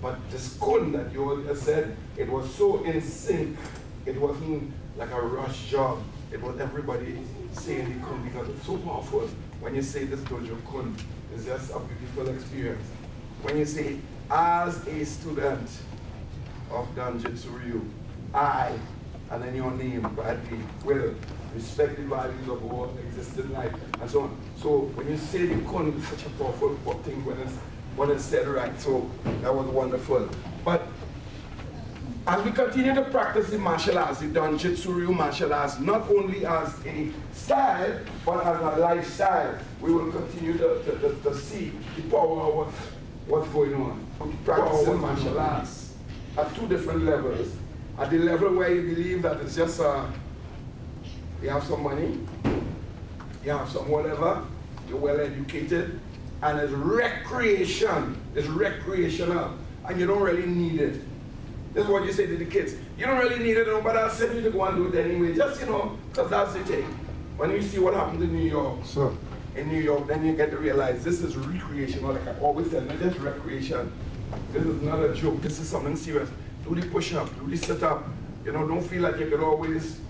But this kun that you all just said, it was so in sync. It wasn't like a rush job. It was everybody saying the kun because it's so powerful. When you say this dojo kun, it's just a beautiful experience. When you say, as a student of Danjitsu Ryu, I, and then your name, Bradley, will respect the values of all existing life, and so on. So when you say the kun, it's such a powerful thing when it's said right. So that was wonderful. But as we continue to practice the martial arts, the Danjitsu Ryu martial arts, not only as a style, but as a lifestyle, we will continue to see the power of what's going on. Practicing martial arts at two different levels. At the level where you believe that it's just you have some money, you have some whatever, you're well educated, and it's recreation, it's recreational, and you don't really need it. This is what you say to the kids. You don't really need it, but I'll send you to go and do it anyway, just, because that's the thing. When you see what happened in New York, in New York, then you get to realize this is recreational, like I always tell, not just recreation. This is not a joke, this is something serious. Do the push-up, do the sit-up. Don't feel like you could always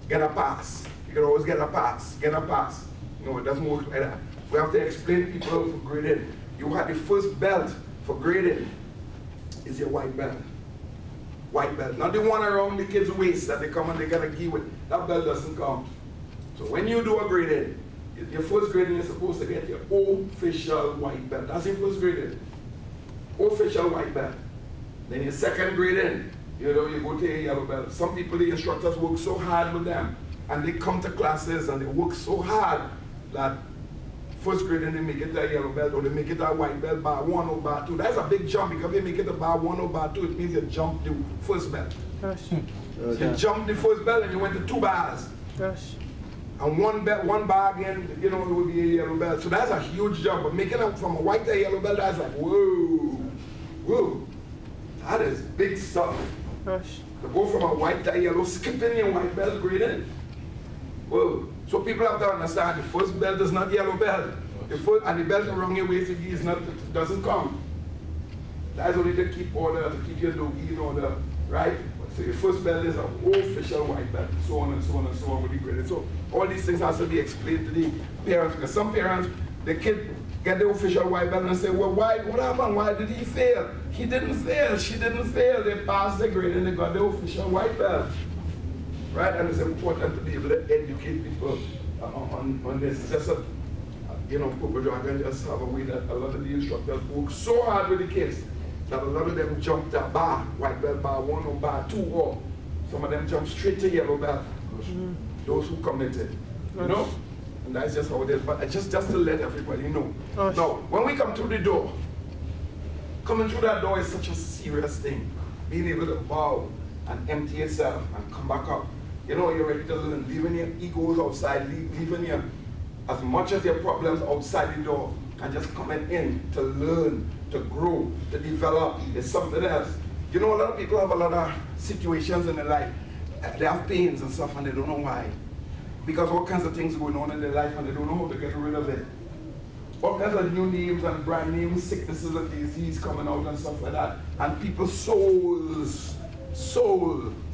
get a pass. You could always get a pass, get a pass. No, it doesn't work like that. We have to explain to people for grading. You had the first belt for grading is your white belt. White belt, not the one around the kid's waist that they come and they get a key with. That belt doesn't come. So when you do a grading, your first grading, you're supposed to get your official white belt. That's your first grading. Official white belt. Then your second grading, you go to your yellow belt. Some people, the instructors work so hard with them, and they come to classes and they work so hard that first grading they make it a yellow belt or they make it a white belt, bar 1 or bar 2. That's a big jump because they make it a bar 1 or bar 2, it means you jump the first belt. Gosh. You jump the first belt and you went to 2 bars. Gosh. And one bar again, it would be a yellow belt. So that's a huge jump. But making it from a white to a yellow belt, that's like, whoa, whoa. That is big stuff. Gosh. To go from a white to a yellow, skipping your white belt grading. Whoa. So people have to understand the first belt is not yellow belt. The first, and the belt around your waist is not, it doesn't come. That's only to keep order, to keep your dogi in order, right? So your first belt is an official white belt, so on and so on and so on with the grading. So all these things have to be explained to the parents, because some parents, the kid get the official white belt and say, well, why, what happened? Why did he fail? He didn't fail, she didn't fail. They passed the grade and they got the official white belt. Right? And it's important to be able to educate people on this. It's just a, Purging can just have a way that a lot of the instructors work so hard with the kids that a lot of them jump to bar, white belt bar 1 or bar 2, or some of them jump straight to yellow belt. Those who committed, and that's just how it is. But just to let everybody know. Now, when we come through the door, coming through that door is such a serious thing. Being able to bow and empty yourself and come back up. You're ready to learn, leaving your egos outside, leaving your, as much as your problems outside the door, and just coming in to learn, to grow, to develop. It's something else. A lot of people have a lot of situations in their life. They have pains and stuff and they don't know why. Because all kinds of things going on in their life and they don't know how to get rid of it. All kinds of new names and brand names, sicknesses and disease coming out and stuff like that. And people's souls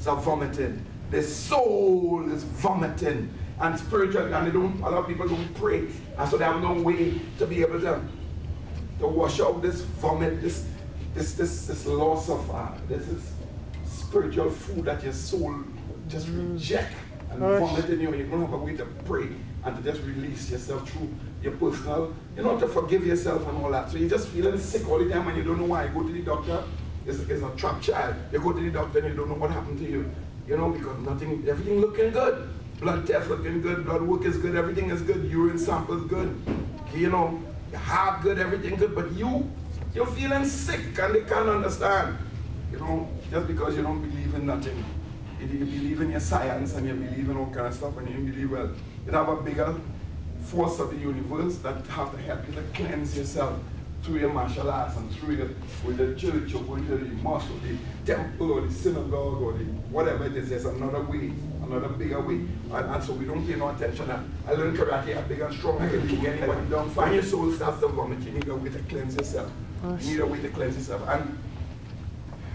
are vomiting. Their soul is vomiting and spiritual, and a lot of people don't pray, and so they have no way to be able to wash out this vomit, this loss of this is spiritual food that your soul just reject and vomit in you. You don't have a way to pray and to just release yourself through your personal, to forgive yourself and all that. So you're just feeling sick all the time and you don't know why. You go to the doctor, it's a trapped child. You go to the doctor and you don't know what happened to you. Because everything looking good. Blood test looking good, blood work is good, everything is good, urine sample is good, your heart good, everything good, but you're feeling sick and they can't understand. Just because you don't believe in nothing. You believe in your science and you believe in all kind of stuff and you believe, well, you have a bigger force of the universe that have to help you to cleanse yourself through your martial arts and through with the church or going to the mosque or the temple or the synagogue or the whatever it is. There's another way, another bigger way. And so we don't pay no attention. I learned karate, I'm big and strong, I can take anybody down. Find your soul starts to vomit, you need a way to cleanse yourself. You need a way to cleanse yourself. And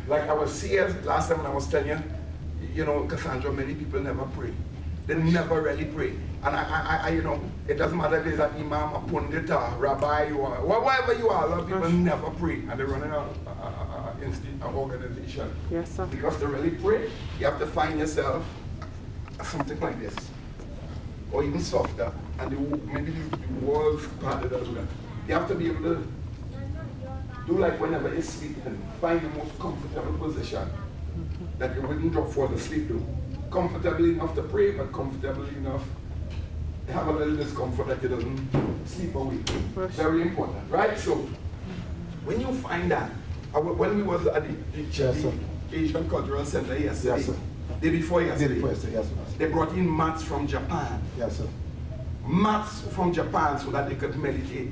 like I was saying last time when I was telling you, you know, Cassandra, many people never pray. They never really pray. And I you know, it doesn't matter if it's an imam, a pundit, a rabbi, or whatever you are, a lot of people never pray. And they're running an organization. Yes, sir. Because to really pray, you have to find yourself something like this. Or even softer. And maybe the walls parted as well. You have to be able to do like whenever you're sleeping, find the most comfortable position that you wouldn't fall asleep to. Comfortable enough to pray, but comfortable enough to have a little discomfort that you doesn't sleep away. Very important, right? So when you find that, when we was at the Asian Cultural Center yesterday, day before yesterday, they brought in mats from Japan. Yes, sir. Mats from Japan so that they could meditate.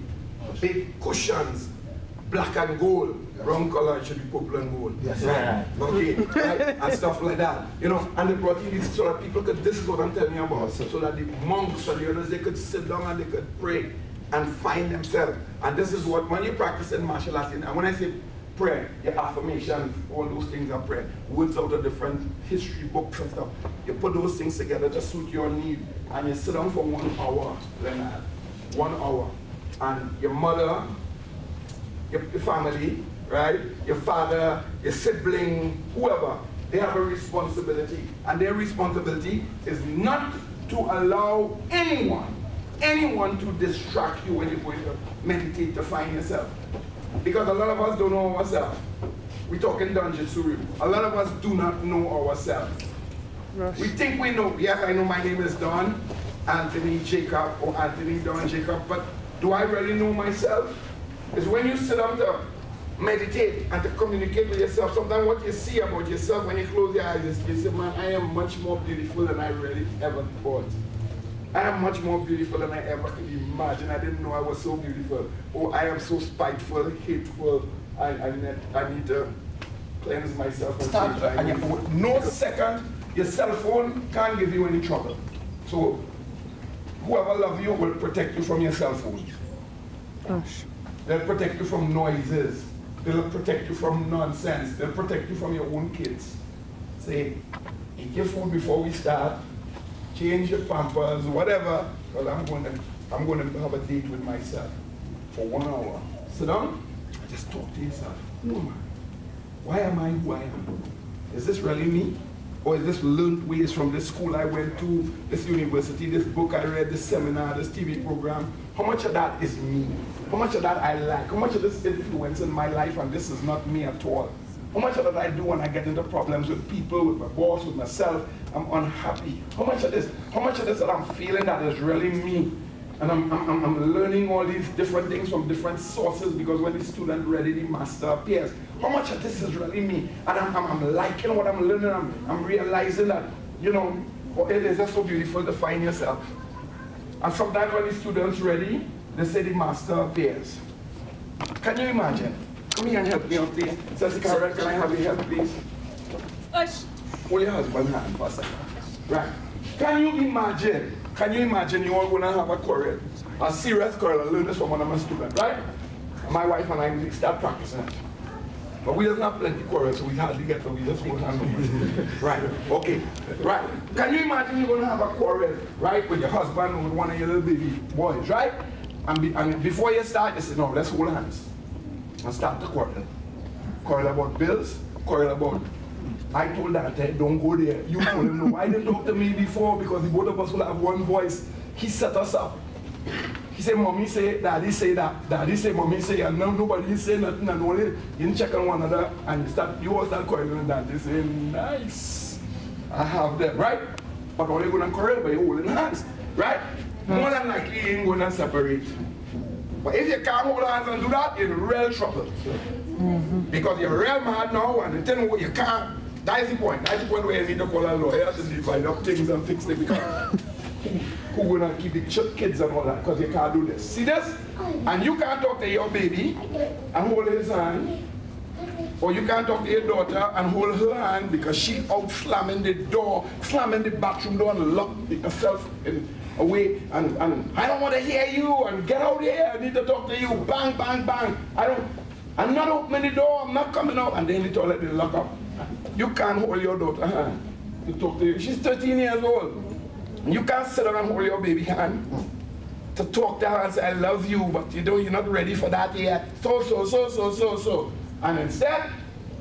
Big cushions, black and gold. Wrong color, it should be purple and gold. Yes, right. Okay, right? And stuff like that. You know, and they brought in this so that people could, this is what I'm telling you about, so that the monks and the others, they could sit down and they could pray and find themselves. And this is what, when you practice in martial arts, and when I say prayer, your affirmations, all those things are prayer. Words out of different history books and stuff. You put those things together to suit your need, and you sit down for 1 hour, Leonard. 1 hour. And your mother, your family, right? Your father, your sibling, whoever, they have a responsibility. And their responsibility is not to allow anyone to distract you when you're going to meditate to find yourself. Because a lot of us don't know ourselves. We talk in Danjitsu. A lot of us do not know ourselves. Rush. We think we know. Yes, I know my name is Don Anthony Jacob or Anthony Don Jacob, but do I really know myself? It's when you sit down to meditate and to communicate with yourself. Sometimes what you see about yourself when you close your eyes is you say, man, I am much more beautiful than I really ever thought. I am much more beautiful than I ever could imagine. I didn't know I was so beautiful. Oh, I am so spiteful, hateful. I need to cleanse myself. And no second, your cell phone can't give you any trouble. So whoever loves you will protect you from your cell phone. Gosh. They'll protect you from noises. They'll protect you from nonsense. They'll protect you from your own kids. Say, eat your food before we start. Change your pampers, whatever. Because I'm going to have a date with myself for 1 hour. Sit down, just talk to yourself. Who am I? Why am I who I am? Is this really me? Or is this learned ways from this school I went to, this university, this book I read, this seminar, this TV program? How much of that is me? How much of that I like? How much of this influence in my life and this is not me at all? How much of that I do when I get into problems with people, with my boss, with myself? I'm unhappy. How much of this that I'm feeling that is really me? And I'm learning all these different things from different sources because when the student ready, the master appears. How much of this is really me? And I'm liking what I'm learning. I'm realizing that, you know, it is just so beautiful to find yourself. And sometimes when the student's ready, they say the master appears. Can you imagine? Come here and help me out, please. Sister Karen, can I have your help, please? Hold your husband's hand for a second. Right. Can you imagine you all gonna have a quarrel? A serious quarrel. I learned this from one of my students, right? My wife and I, we start practicing it. But we doesn't have plenty of quarrels, so we hardly get to, we just go hand. Right, okay, right. Can you imagine you're gonna have a quarrel, right, with your husband or with one of your little baby boys, right? And before you start, you say, no, let's hold hands. And start to quarrel. Quarrel about bills, quarrel about, I told Dante, don't go there. You told him, no, why didn't talk to me before? Because the both of us will have one voice. He set us up. He said, mommy say, daddy say that. Daddy say, mommy say, and now nobody say nothing, and only you didn't check on one another, and you all start quarreling, and Dante say, nice. I have that, right? But only going to quarrel by holding hands, right? More than likely, you ain't going to separate. But if you can't hold hands and do that, you're in real trouble. Because you're real mad now, and the thing you can't, that's the point. That's the point where you need to call a lawyer to divide up things and fix them. Because who gonna keep the kids and all that? Because you can't do this. See this? And you can't talk to your baby and hold his hand. Or you can't talk to your daughter and hold her hand because she's out slamming the door, slamming the bathroom door and lock herself away. And I don't want to hear you and get out here. I need to talk to you. Bang, bang, bang. I'm not opening the door, I'm not coming out. And then the toilet will lock up. You can't hold your daughter hand to talk to you. She's 13 years old. You can't sit down and hold your baby hand to talk to her and say, I love you, but you're not ready for that yet. So. And instead,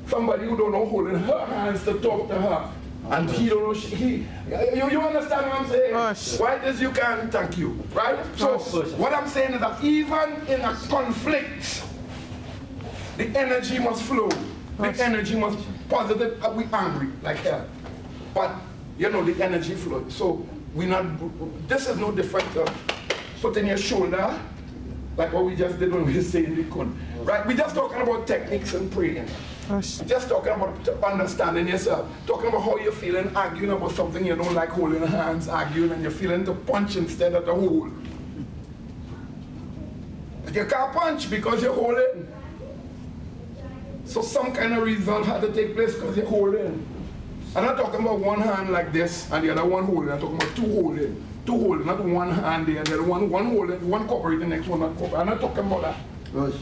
somebody who don't know holding her hands to talk to her. And he don't know, you understand what I'm saying? Gosh. Why this you can't, thank you, right? So what I'm saying is that even in a conflict, the energy must flow. The energy must positive. We angry like hell, but you know the energy flows. So we not. This is no different to putting your shoulder, like what we just did when we were saying the kun. Right? We just talking about techniques and praying. Just talking about understanding yourself. Talking about how you're feeling, arguing about something you don't like, holding hands, arguing, and you're feeling to punch instead of to hold. But you can't punch because you're holding. So some kind of resolve had to take place because you're holding. I'm not talking about one hand like this and the other one holding. I'm talking about two holding. Two holding, not one hand there and the other one holding, one cooperating, the next one not cooperating. I'm not talking about that. Yes.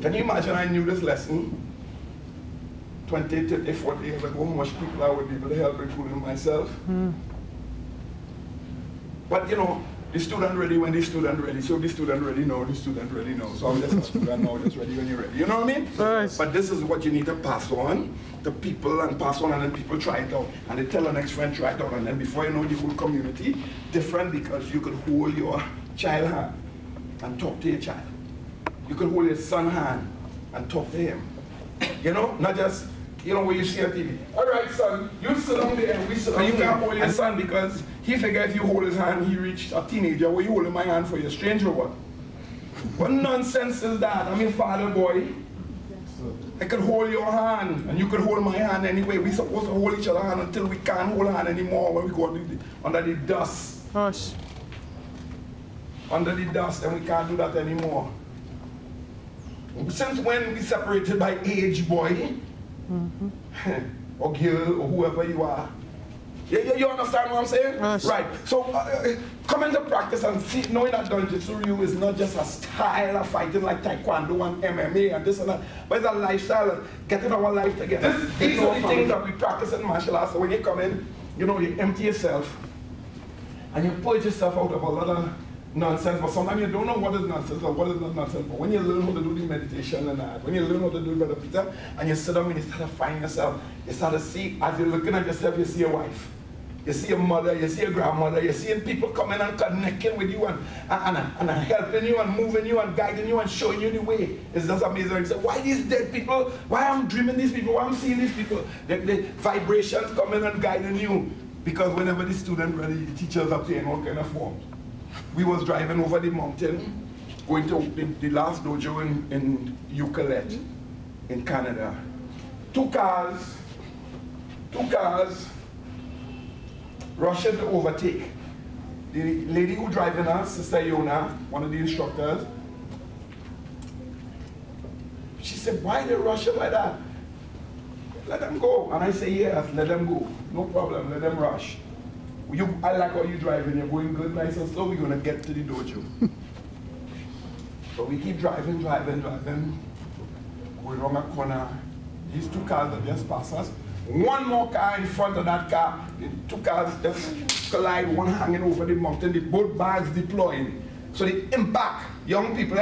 Can you imagine I knew this lesson 20, 30, 40 years ago, how much people I would be able to help, including myself? But you know, the student ready when the student ready, so the student ready now, the student ready now. So I'm just a student now, just ready when you're ready. You know what I mean? Nice. But this is what you need to pass on to people and pass on, and then people try it out. And they tell the next friend, try it out. And then before you know, the whole community different because you could hold your child hand and talk to your child. You could hold your son hand and talk to him. You know, not just, you know, where you see on TV. All right, son, you sit down there and we sit down. You can't hold your son because he figured if you hold his hand, he reached a teenager. Where you holding my hand for, you stranger what? What nonsense is that? I mean, father boy, I could hold your hand and you could hold my hand anyway. We're supposed to hold each other's hand until we can't hold hand anymore when we go under the dust. Hush. Under the dust, and we can't do that anymore. Since when we separated by age, boy, or girl, or whoever you are? You understand what I'm saying? Yes. Right. So come into practice and see, knowing that Donjitsu is not just a style of fighting like Taekwondo and MMA and this and that, but it's a lifestyle of getting our life together. These are the things that we practice in martial arts. So when you come in, you know, you empty yourself and you purge yourself out of a lot of nonsense, but sometimes you don't know what is nonsense or what is not nonsense. But when you learn how to do the meditation and that, when you learn how to do it, Brother Peter, and you sit down and you start to find yourself, you start to see, as you're looking at yourself, you see your wife, you see your mother, you see your grandmother, you're seeing people coming and connecting with you and helping you and moving you and guiding you and showing you the way. It's just amazing. You say, why these dead people? Why I'm dreaming these people? Why I'm seeing these people? The vibrations coming and guiding you. Because whenever the student ready, the teachers are playing all kind of forms. We was driving over the mountain, going to the last dojo in Ucluelet, in Canada. Two cars, rushing to overtake. The lady who driving us, Sister Yona, one of the instructors, she said, why they rushing like that? Let them go. And I say, yes, let them go. No problem, let them rush. I like how you driving, you're going good, nice and slow, we're going to get to the dojo. So we keep driving, going around a corner. These two cars that just passed us. One more car in front of that car. The two cars just collide, one hanging over the mountain, the both bags deploying. So the impact, young people,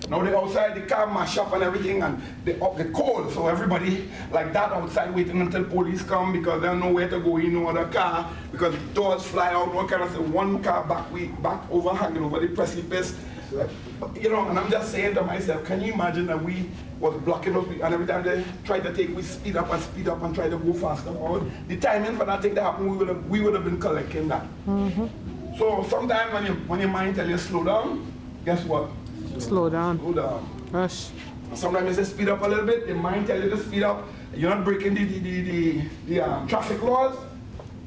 now they're outside, the car mash up and everything, and they're cold. So everybody like that outside waiting until police come because they don't know where to go in no other car because the doors fly out, all kind of stuff. One car back over hanging over the precipice. You know, and I'm just saying to myself, can you imagine that we was blocking up and every time they tried to take, we speed up and try to go faster. The timing for that thing to happen, we would have been collecting that. So sometimes when your mind tells you slow down, guess what? Slow down. Slow down. Rush. Sometimes you say speed up a little bit, your mind tells you to speed up. You're not breaking the traffic laws,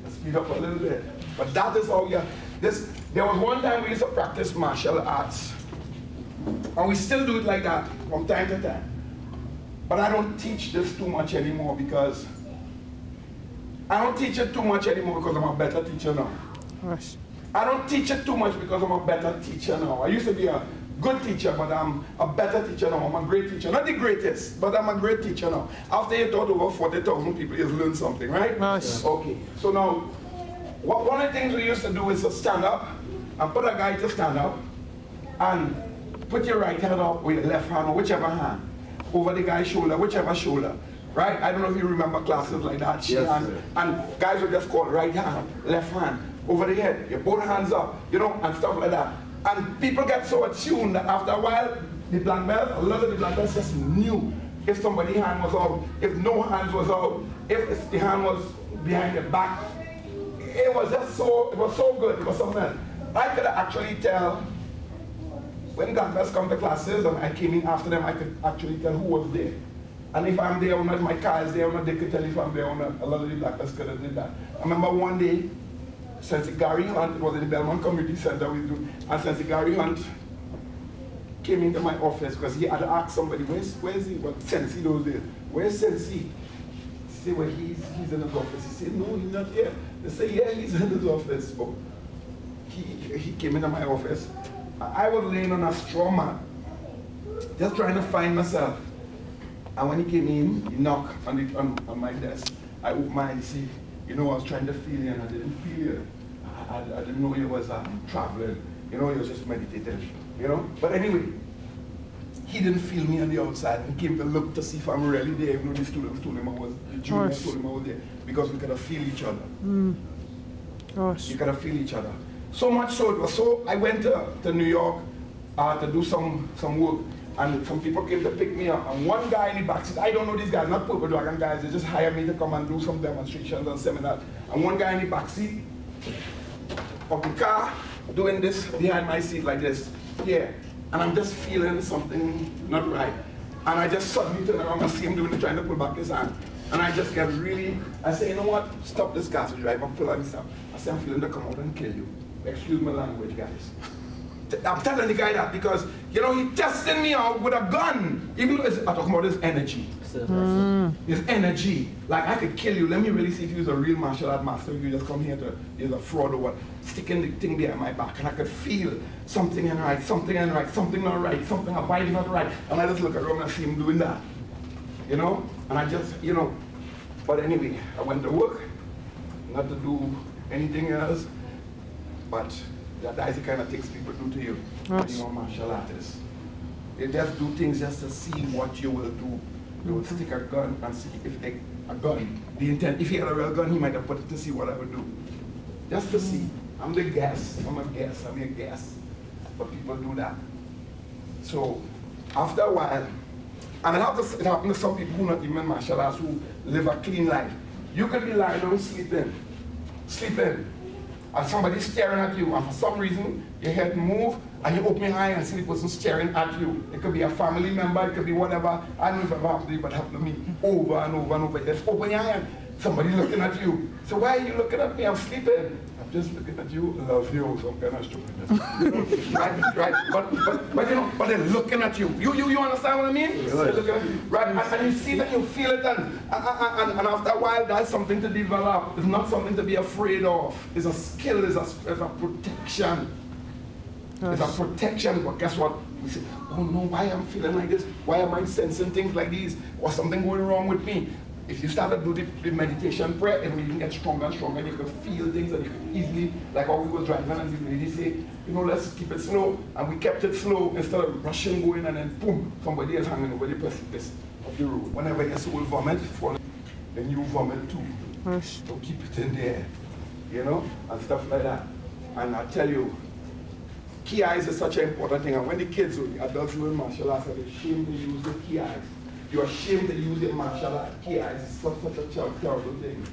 just speed up a little bit. But that is how there was one time we used to practice martial arts. And we still do it like that from time to time. But I don't teach this too much anymore because I'm a better teacher now. Rush. I don't teach it too much because I'm a better teacher now. I used to be a good teacher, but I'm a better teacher now. I'm a great teacher. Not the greatest, but I'm a great teacher now. After you taught over 40,000 people, you've learned something, right? Nice. Okay, so now, one of the things we used to do is to stand up and put a guy to stand up and put your right hand up with your left hand or whichever hand over the guy's shoulder, whichever shoulder. Right? I don't know if you remember classes like that. Yes, and guys would just call right hand, left hand, over the head, your both hands up, you know, and stuff like that. And people get so attuned that after a while, the black belts, a lot of the black belts just knew if somebody's hand was out, if no hands was out, if the hand was behind the back. It was just so, it was so good, it was something else. I could actually tell, when black belts come to classes and I came in after them, I could actually tell who was there. And if I'm there or not, my car is there or not, they could tell if I'm there or not. A lot of the black belts could have did that. I remember one day, since Gary Hunt, it was in the Belmont Community Center we do, and since Gary Hunt came into my office, because he had to ask somebody, where's he? Well, Sensei those days. Where's Sensei? He said, well, he's in his office. He said, no, he's not here. They said, yeah, he's in his office. But he came into my office. I was laying on a straw mat, just trying to find myself. And when he came in, he knocked on my desk. I opened my eyes, see, you know, I was trying to feel you and I didn't feel you. I didn't know you was traveling. You know, you was just meditating, you know. But anyway, he didn't feel me on the outside and came to look to see if I'm really there, even though the students told him I was, the juniors told him I was there, because we could have feel each other. Gosh. You could have feel each other. So much so, it was so, I went to New York to do some work. And some people came to pick me up, and one guy in the back said, I don't know these guys, not Purple Dragon guys, they just hired me to come and do some demonstrations and seminars. And one guy in the back seat of the car doing this behind my seat like this, yeah. And I'm just feeling something not right. And I just suddenly turn around and see him doing it, trying to pull back his hand. And I just get really, I say, you know what, stop this car to drive and pull on this up. I say, I'm feeling to come out and kill you. Excuse my language, guys. I'm telling the guy that because, you know, he tested me out with a gun. Even though I'm talking about his energy. His energy. Like, I could kill you. Let me really see if he was a real martial art master. If you just come here to, he's a fraud or what. Sticking the thing behind my back. And I could feel something ain't right, something ain't right, something not right, something, a vibe not right. And I just look around and see him doing that. You know? And I just, you know. But anyway, I went to work. Not to do anything else. But that's the kind of things people do to you when you're a martial artist. They just do things just to see what you will do. They will stick a gun and see if they, a gun, the intent, if he had a real gun, he might have put it to see what I would do. Just to see. I'm the guest, I'm a guest, I'm a guest. But people do that. So, after a while, and it happens to some people who are not even martial arts, who live a clean life. You could be lying down sleeping, and somebody's staring at you, and for some reason, your head move, and you open your eye and see the person staring at you. It could be a family member, it could be whatever. I don't know if it ever happened to you, but it happened to me over and over and over. You just open your eye and somebody's looking at you. So why are you looking at me? I'm sleeping. I'm just looking at you, love you, some kind of stupid. Right? But you know, but they're looking at you. You understand what I mean? Yes. They're looking at you. Right? And you see that, you feel it, and after a while, that's something to develop. It's not something to be afraid of. It's a skill, it's a protection. It's a protection, but guess what? We say, oh no, why am I feeling like this? Why am I sensing things like these? Or something going wrong with me? If you start to do the meditation prayer, it will even get stronger and stronger, and you can feel things, and you can easily, like how we were driving, and the lady say, you know, let's keep it slow, and we kept it slow instead of rushing going, and then boom, somebody is hanging over the precipice of the road. Whenever your soul vomit, then you vomit too. So keep it in there, you know, and stuff like that. And I tell you, kiais is such an important thing, and when the kids or the adults learn martial arts, they're ashamed to use the kiais. You're ashamed to use your martial art kiais. It's such a terrible thing.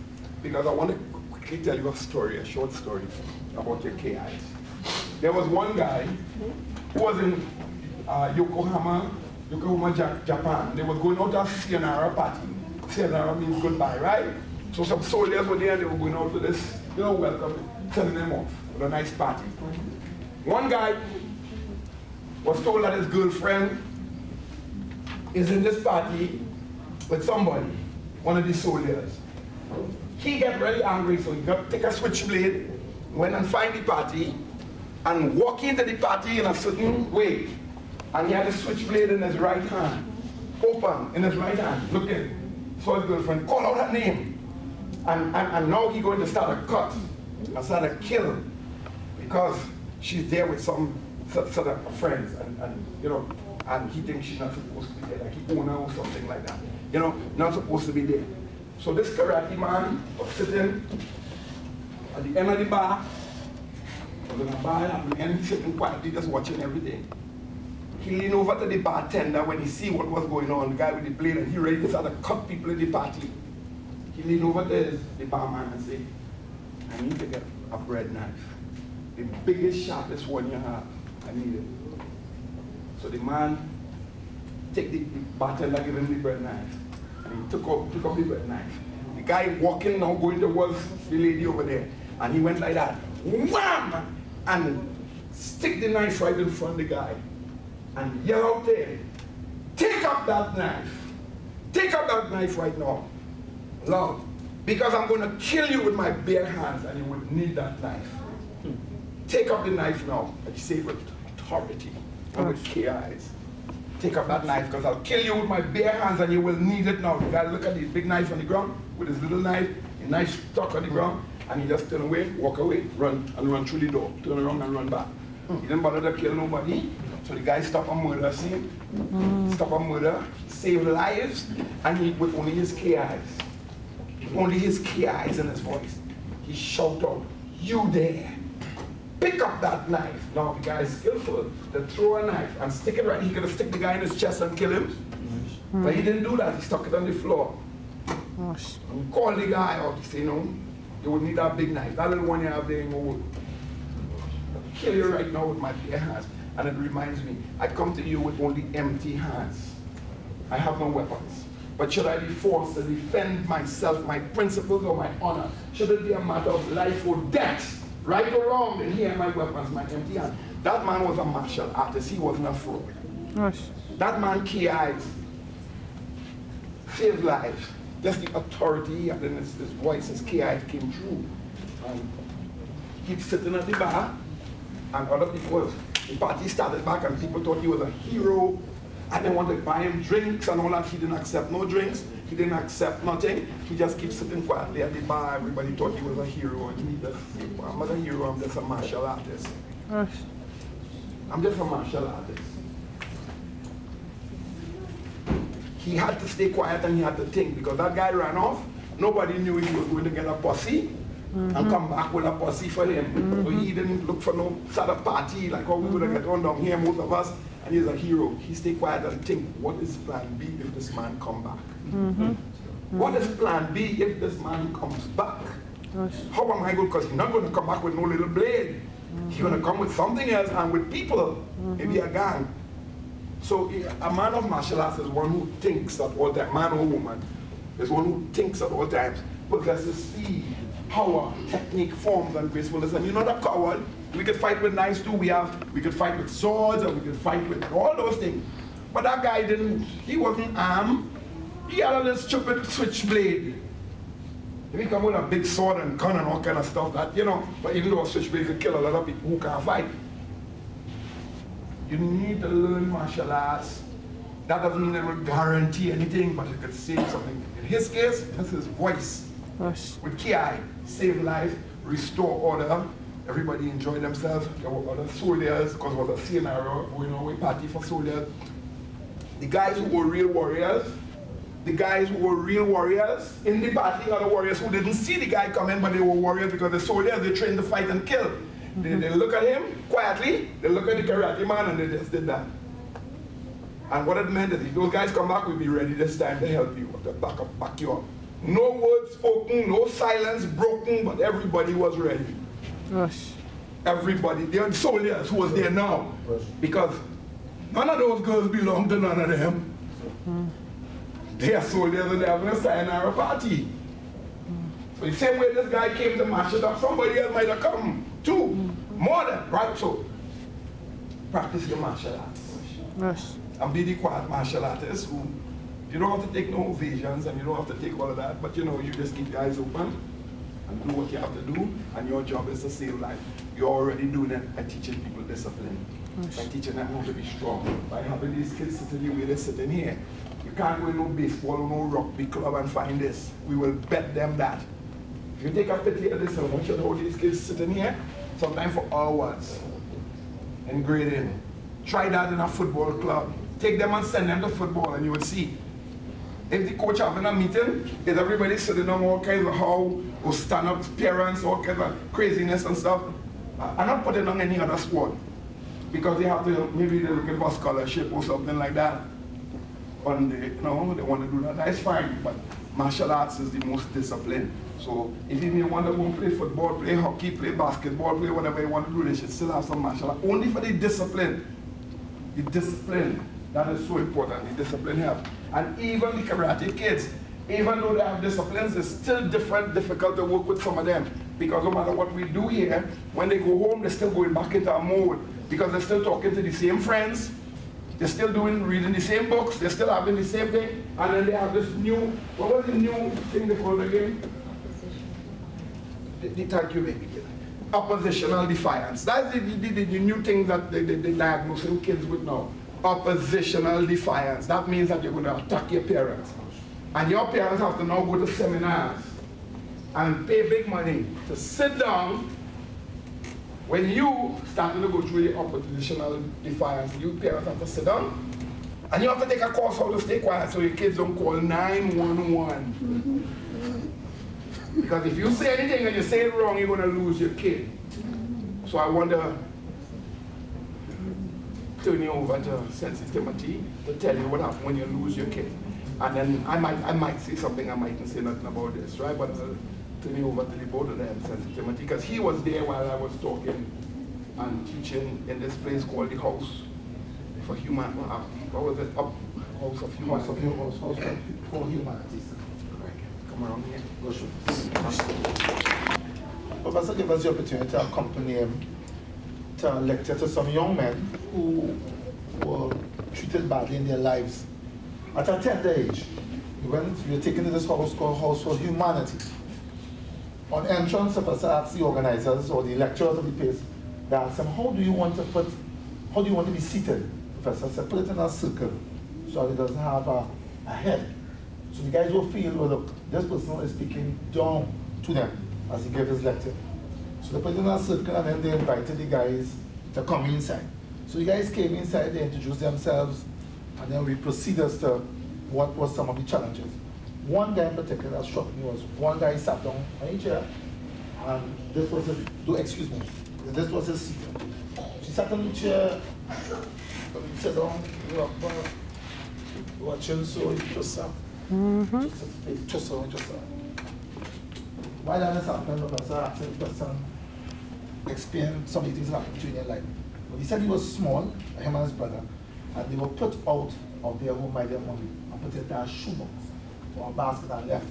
Because I want to quickly tell you a story, a short story about your kiais. There was one guy who was in Yokohama, Japan. They were going out to a sayonara party. Sayonara means goodbye, right? So some soldiers were there and they were going out to this, you know, welcome, sending them off with a nice party. One guy was told that his girlfriend is in this party with somebody, one of these soldiers. He got really angry, so he got take a switchblade went and find the party and walk into the party in a certain way. And he had a switchblade in his right hand, open in his right hand, looking. Saw his girlfriend, call out her name. And now he's going to start a cut, and start a kill, because she's there with some sort of friends, and you know, and he thinks she's not supposed to be there, like he own her or something like that. You know, not supposed to be there. So this karate man was sitting at the end of the bar, and he's sitting quietly just watching everything. He leaned over to the bartender when he see what was going on, the guy with the blade, and he ready to start to cut people in the party. He leaned over to the barman and said, I need to get a bread knife. The biggest, sharpest one you have. I need it. So the man take the bartender, give him the bread knife. And he took up the bread knife. The guy walking now, going towards the lady over there. And he went like that. Wham! And stick the knife right in front of the guy. And yell out there, take up that knife. Take up that knife right now. Love, because I'm going to kill you with my bare hands and you would need that knife. Take up the knife now. And he said with authority and with kiais. Take up that knife because I'll kill you with my bare hands and you will need it now. The guy look at the big knife on the ground with his little knife, the knife stuck on the ground, and he just turn away, walk away, run through the door, turn around and run back. He didn't bother to kill nobody. So the guy stopped a murder scene, stopped a murder, saved lives, and he, with only his kiais, in his voice, he shouted out, you there, pick up that knife. Now the guy is skillful to throw a knife and stick it right. He could have stick the guy in his chest and kill him, but he didn't do that. He stuck it on the floor. And called the guy out. He said, no, you would need that big knife. That little one you have there ain't gonna work. I'll kill you right now with my bare hands. And it reminds me, I come to you with only empty hands. I have no weapons. But should I be forced to defend myself, my principles, or my honor? Should it be a matter of life or death, right or wrong, then here are my weapons, my empty hands. That man was a martial artist. He wasn't a fraud. Yes. That man kiais, saved lives. Just the authority, and then his voice, his kiai came through. He's sitting at the bar, and other people, the party started back, and people thought he was a hero, and they wanted to buy him drinks and all that. He didn't accept no drinks. He didn't accept nothing. He just keeps sitting quietly at the bar. Everybody thought he was a hero, and he just said, well, I'm not a hero, I'm just a martial artist. Yes. I'm just a martial artist. He had to stay quiet and he had to think, because that guy ran off. Nobody knew he was going to get a posse and come back with a posse for him. So he didn't look for no sort of party like how we would have get on down here, most of us. And he's a hero. He stay quiet and think, what is plan B if this man come back? What is plan B if this man comes back? How am I going? Because he's not going to come back with no little blade. He's going to come with something else and with people, maybe a gang. So a man of martial arts is one who thinks at all times, man or woman, is one who thinks at all times, possesses speed, power, technique, forms, and gracefulness. And you're not a coward. We could fight with knives too. We could fight with swords, and we could fight with all those things. But that guy he wasn't armed. He had a little stupid switchblade. If he come with a big sword and gun and all kind of stuff, that, you know, but even though a switchblade could kill a lot of people who can't fight. You need to learn martial arts. That doesn't mean it will guarantee anything, but it could save something. In his case, that's his voice. Yes. With kiai, save life, restore order. Everybody enjoy themselves. There were other soldiers, because it was a scenario going on, a party for soldiers. The guys who were real warriors, in the party are the warriors who didn't see the guy coming, but they were warriors because the soldiers, they trained to fight and kill. They look at him quietly, they look at the karate man, and they just did that. And what it meant is if those guys come back, we'll be ready this time to help you, to back you up. No words spoken, no silence broken, but everybody was ready. Yes. Everybody, the soldiers who was there now, because none of those girls belong to none of them. They are soldiers and they're having a sayonara party. So the same way this guy came to mash it up, somebody else might have come too. More than, right? So practice your martial arts. Yes. And be the quiet martial artist who, you don't have to take no visions and you don't have to take all of that, but you know, you just keep your eyes open and do what you have to do, and your job is to save life. You're already doing it by teaching people discipline, by teaching them how to be strong, by having these kids sitting the way they're sitting here. You can't go in no baseball or no rugby club and find this. We will bet them that. If you take a pity of this, I want you to know these kids sitting here, sometimes for hours, in grading. Try that in a football club. Take them and send them to football and you will see. If the coach having a meeting, is everybody sitting on all kinds of how, or stand-up parents, all kinds of craziness and stuff. I'm not putting on any other sport. Because they have to, maybe they're looking for a scholarship or something like that. On the, no, they want to do that, that's fine. But martial arts is the most disciplined. So if you want to go and play football, play hockey, play basketball, play whatever you want to do, they should still have some martial art. Only for the discipline. The discipline, that is so important, the discipline helps. And even the karate kids, even though they have disciplines, it's still difficult to work with some of them. Because no matter what we do here, when they go home, they're still going back into a mode. Because they're still talking to the same friends, they're still reading the same books, they're still having the same thing, and then they have this new, what was the new thing they called again? Thank you, baby. Oppositional defiance. That's the new thing that they're diagnosing kids with now. Oppositional defiance. That means that you're going to attack your parents. And your parents have to now go to seminars and pay big money to sit down. When you start to go through the oppositional defiance, you parents have to sit down and you have to take a course how to stay quiet so your kids don't call 911. Because if you say anything and you say it wrong, you're going to lose your kid. So I want to turn you over to Sensei Timothy to tell you what happens when you lose your kid. And then I might say something, I mightn't say nothing about this, right? But I'll turn you over to the both of them, Sensei Timothy, because he was there while I was talking and teaching in this place called the House for Human, what was it? House of Humanity. House for Humanity. Come around here. Go show. Professor gave us the opportunity to accompany him to lecture to some young men who were treated badly in their lives at a tender age. We were taken to this house called House for Humanity. On entrance, the professor asked the organizers or the lecturers of the place, they asked him, how do you want to be seated? The professor said, put it in a circle so it doesn't have a head. So the guys will feel, well, look, this person is speaking down to them as he gave his lecture. So they put it in a circle and then they invited the guys to come inside. So the guys came inside, they introduced themselves, and then we proceeded as to what was some of the challenges. One guy in particular that struck me was one guy sat down on a chair, and this was his, this was his seat. She sat on the chair, he sat down, watching, so he just sat. Just so. Why that is happening, the professor asked the person explain some of the things that happened to in their life. But he said he was small, him and his brother, and they were put out of their home by their mommy and put in their shoebox or a basket and left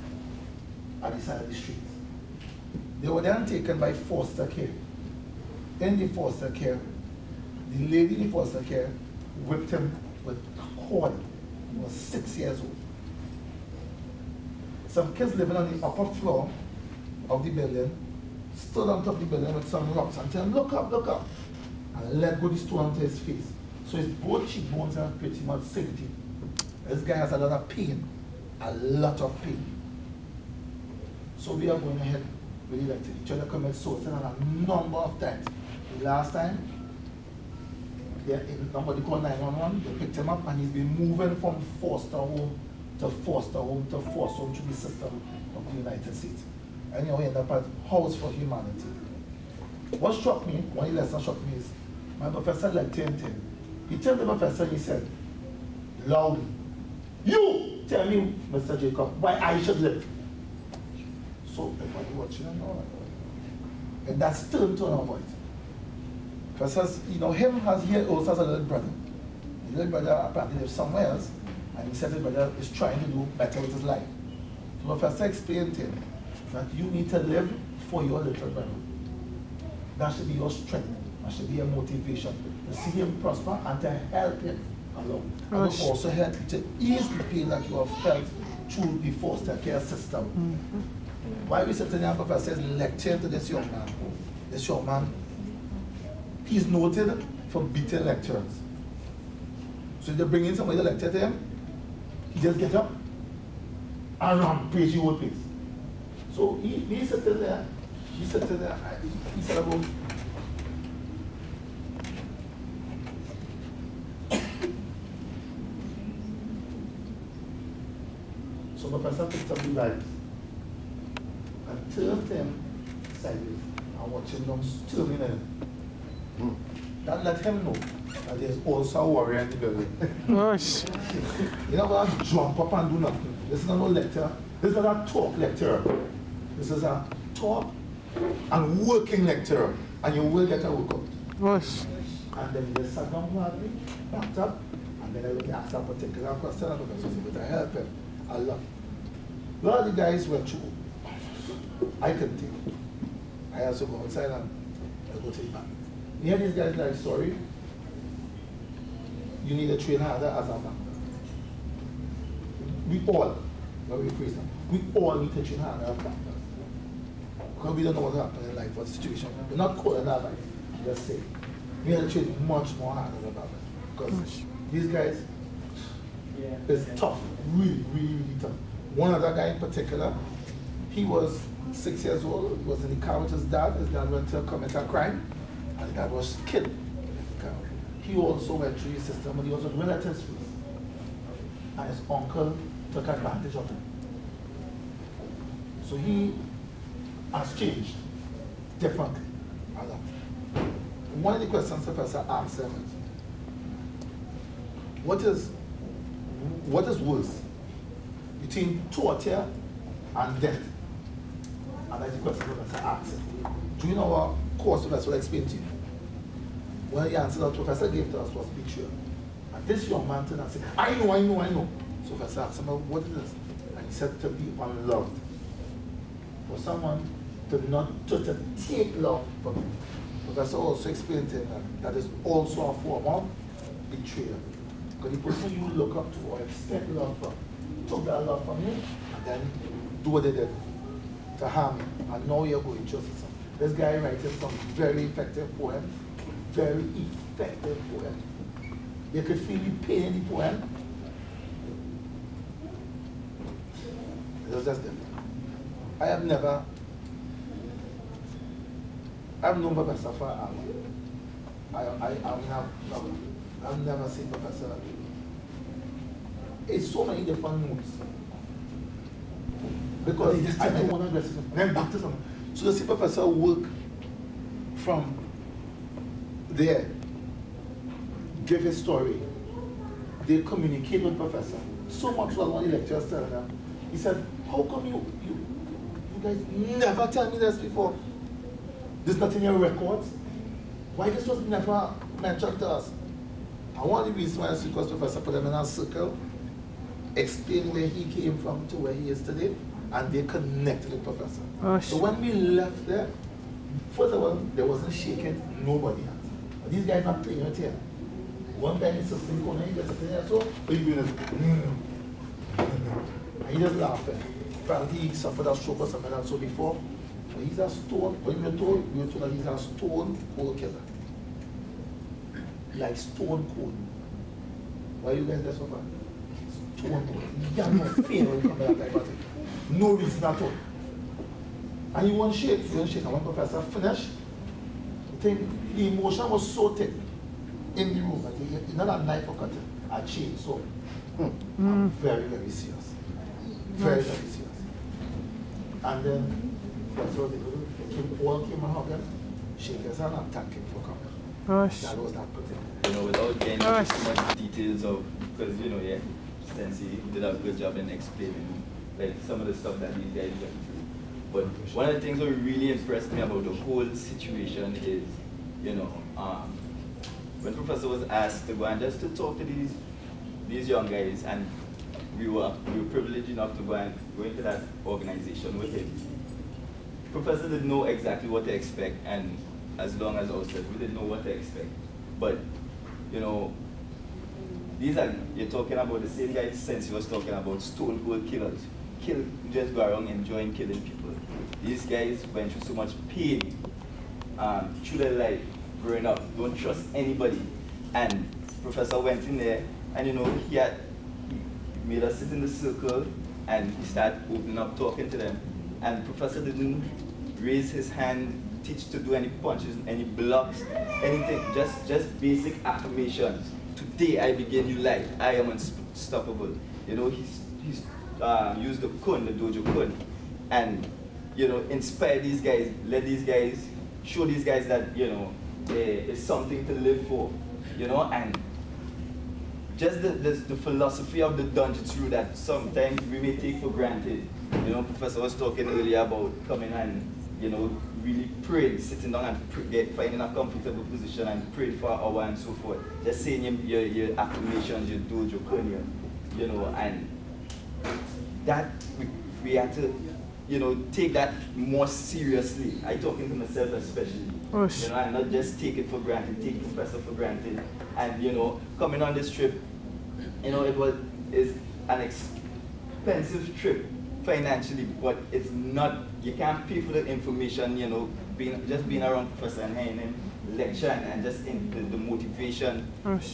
at the side of the street. They were then taken by foster care. In the foster care, the lady in the foster care whipped him with a cord. He was 6 years old. Some kids living on the upper floor of the building stood on top of the building with some rocks and told him, look up, and let go the stone onto his face. So his both cheekbones are pretty much sinking. This guy has a lot of pain, So we are going ahead with the lecture. Each other commit suicide a number of times. The last time, somebody called 911, they picked him up and he's been moving from foster home to foster home to foster home through the system of the United States. And you know, he ended up at House for Humanity. What struck me, one of the lessons struck me is, my professor lectured him. He told the professor, he said, loudly, you tell me, Mr. Jacob, why I should live. So everybody watching him now. And that's turned to our voice. Professor, you know, him also has a little brother. The little brother apparently lives somewhere else. And he said his brother is trying to do better with his life. The professor explained to him that you need to live for your little brother. That should be your strength. That should be your motivation. To see him prosper and to help him along. And to also help you to ease the pain that you have felt through the foster care system. Why we sitting there, Professor, is lecturing to this young man. This young man, he's noted for beating lecturers. So they bring in somebody to lecture to him, he just get up and rampage the whole place. So he sitting there, he said about, so Professor picked up the vibes and turned him sideways and watched him down turning him. That let him know that there's also a warrior in the building. Gosh. You know what? Jump up and do nothing. This is not a lecture. This is not a talk lecture. This is a talk and working lecture. And you will get a workout. Gosh. And then they sat down quietly, backed up, and then I would ask a particular question and the person would help him a lot. A lot of the guys went through. I couldn't take it. I had to go outside and I go to the back. You hear these guys like, sorry, you need to train harder as a man. We all, when we phrase them, we all need to train harder as doctors. Because we don't know what happens in life, what situation. We're not calling that life, just say. We have to train much more harder than doctors. Because these guys, it's tough, really, really, really tough. One other guy in particular, he was 6 years old, he was in the car with his dad. His dad went to commit a crime, and the dad was killed. He also went through his system, but he was with relatives first. And his uncle took advantage of him. So he has changed differently a lot. One of the questions the professor asked him is, what is worse between torture and death? And that's the question the professor asked him. Do you know what course the professor will explain to you? One of the answers the professor gave to us was betrayal. And this young man turned and said, I know. So professor asked him, what is this? And he said, to be unloved. For someone to take love from you. Professor also explained to him that is also a form of betrayal. Because the person you look up to or expect love from took that love from you and then do what they did to harm you. And now you're going through system. This guy writing some very effective poems. Very effective poem. You could feel the pain in the poem. It was just different. I've known Professor for an hour. I've never seen Professor. It's so many different moods. Because I don't want to address him. Then back to something. So you see Professor work from there, give his story. They communicate with Professor. So much was one of the lecturers telling them. He said, how come you guys never tell me this before? There's not in your records. Why this was never mentioned to us? And one of the reasons why is because Professor put them in a circle, explain where he came from to where he is today, and they connected with Professor. So when we left there, first of all, there wasn't shaking, nobody had. But these guys not playing with here. One guy is sitting in the corner, he gets sitting there, so he doing this. And he just laughing. Apparently he suffered a stroke or something like that so before. But he's a stone, when we were told that he's a stone cold killer. Like stone cold. Why you guys there so far? Stone cold. You have no fear when you come back like that. No reason at all. And you won't shake, And when Professor finished, the emotion was so thick in the room that he not a knife or cutting, a chain. So I'm very, very serious. Very, very serious. And then that's what they do. All came and hugged him, shake his hand and thank him for coming. That was that particular. Without getting into too much details of, because Sensei did a good job in explaining like some of the stuff that these guys went through. But one of the things that really impressed me about the whole situation is, when Professor was asked to go and just to talk to these young guys, and we were privileged enough to go into that organization with him. Professor didn't know exactly what to expect, and as long as I said, we didn't know what to expect. But you're talking about the same guys since he was talking about stone cold killers just go around enjoying killing people. These guys went through so much pain through their life growing up. Don't trust anybody. And Professor went in there, and you know, he made us sit in the circle, and he started opening up, talking to them. And Professor didn't raise his hand, teach to do any punches, any blocks, anything. Just basic affirmations. Today I begin new life. I am unstoppable. You know, he's used the kun, the dojo kun, and you know, inspire these guys, let these guys, show these guys that, you know, it's something to live for, you know, and just the philosophy of the dunjitsu that sometimes we may take for granted. You know, Professor was talking earlier about coming and, you know, really praying, sitting down and finding a comfortable position and praying for an hour and so forth. Just saying your affirmations, your dojo kun, you know, and that we have to, you know, take that more seriously. I talking to myself especially. You know, and not just take it for granted, take Professor for granted. And you know, coming on this trip, you know, it's an expensive trip financially, but it's not, you can't pay for the information, you know, just being around Professor and hearing him lecture and just in the motivation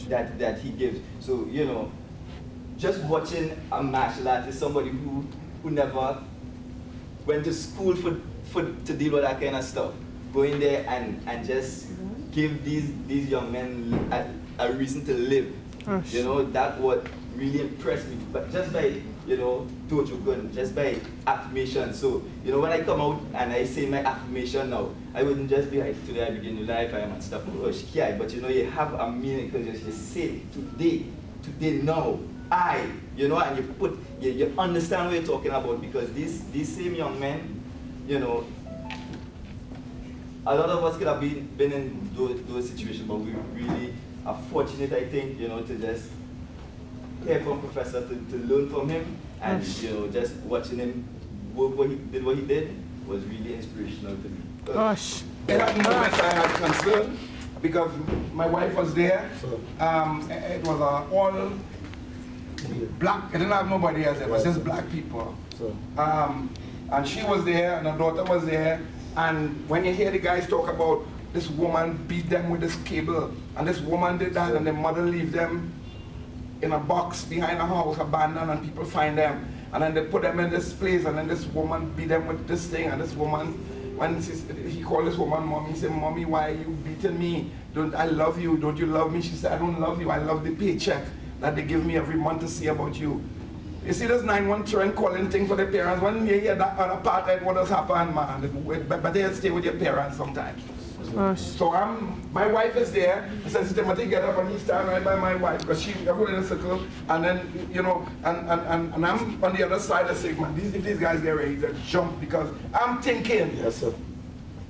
that he gives. So, you know, just watching a martial artist, somebody who never went to school to deal with that kind of stuff, go in there and just give these young men a reason to live. You know, that what really impressed me. But just by, you know, dojo gun, just by affirmation. So, you know, when I come out and I say my affirmation now, I wouldn't just be like, today I begin new life, I am unstoppable, or kiai, but you know, you have a meaning because you say, today, now, I, you know, and you understand what you're talking about, because these same young men, you know, a lot of us could have been in those situations, but we really are fortunate, I think, you know, to just hear from Professor, to learn from him, and you know, just watching him work what he did was really inspirational to me. Gosh. It had moments I had concern because my wife was there. It was all black. It didn't have nobody else. It was just black people. And she was there, and her daughter was there. And when you hear the guys talk about this woman beat them with this cable, and this woman did that, and the mother leave them in a box behind a house, abandoned, and people find them, and then they put them in this place, and then this woman beat them with this thing, and this woman, when he called this woman mommy, he said, "Mommy, why are you beating me? I love you, don't you love me?" She said, "I don't love you, I love the paycheck that they give me every month to see about you." You see this 911 calling thing for the parents, when you hear that other part, what does happen, man? But they stay with your parents sometimes. So my wife is there. I said, "Timothy, get up," and he's standing right by my wife because she's in a circle. And then, you know, and I'm on the other side of the segment. If these guys get ready to jump, because I'm thinking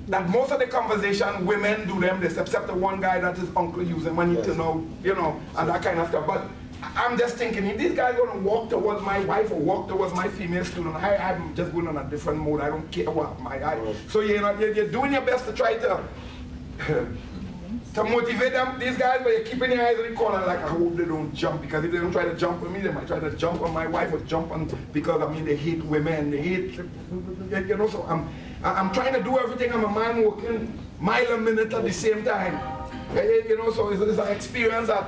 that most of the conversation, women do them this, except the one guy that his uncle using money to know, you know, and that kind of stuff. But I'm just thinking, if these guys going to walk towards my wife or walk towards my female student, I'm just going on a different mode. I don't care what So you know, you're doing your best to try to motivate them, these guys, but you're keeping your eyes in the corner like, I hope they don't jump, because if they don't try to jump on me, they might try to jump on my wife or jump on, because I mean they hate women, they hate, you know, so I'm trying to do everything. I'm a man working mile a minute at the same time, you know, so it's an experience that,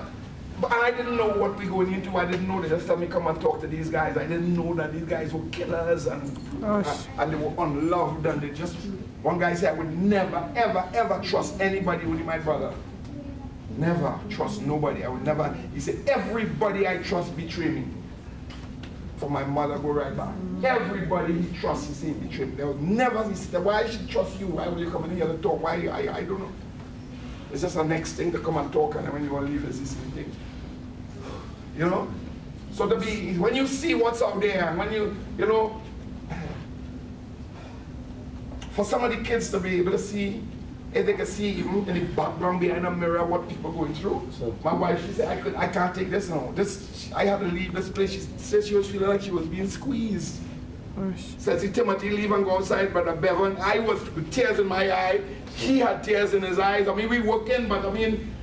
and I didn't know what we're going into. I didn't know. They just tell me come and talk to these guys. I didn't know that these guys were killers and they were unloved, and they just, one guy said, I would never, ever, ever trust anybody with my brother. Never trust nobody. I would never, he said, everybody I trust betray me. For my mother, go right back. Everybody he trusts, he said, betray me. There was never, he said, why I should trust you? Why will you come in here to talk? Why? I don't know. It's just the next thing to come and talk, and then when you want to leave, it's the same thing. You know? So to be, when you see what's out there, and when you know, for some of the kids to be able to see, if they can see even in the background behind a mirror what people are going through. My wife, she said, I can't take this now. I had to leave this place. She said she was feeling like she was being squeezed. Said, see Timothy, leave and go outside, Brother Bevan. I was with tears in my eye. He had tears in his eyes. I mean, we working, but I mean,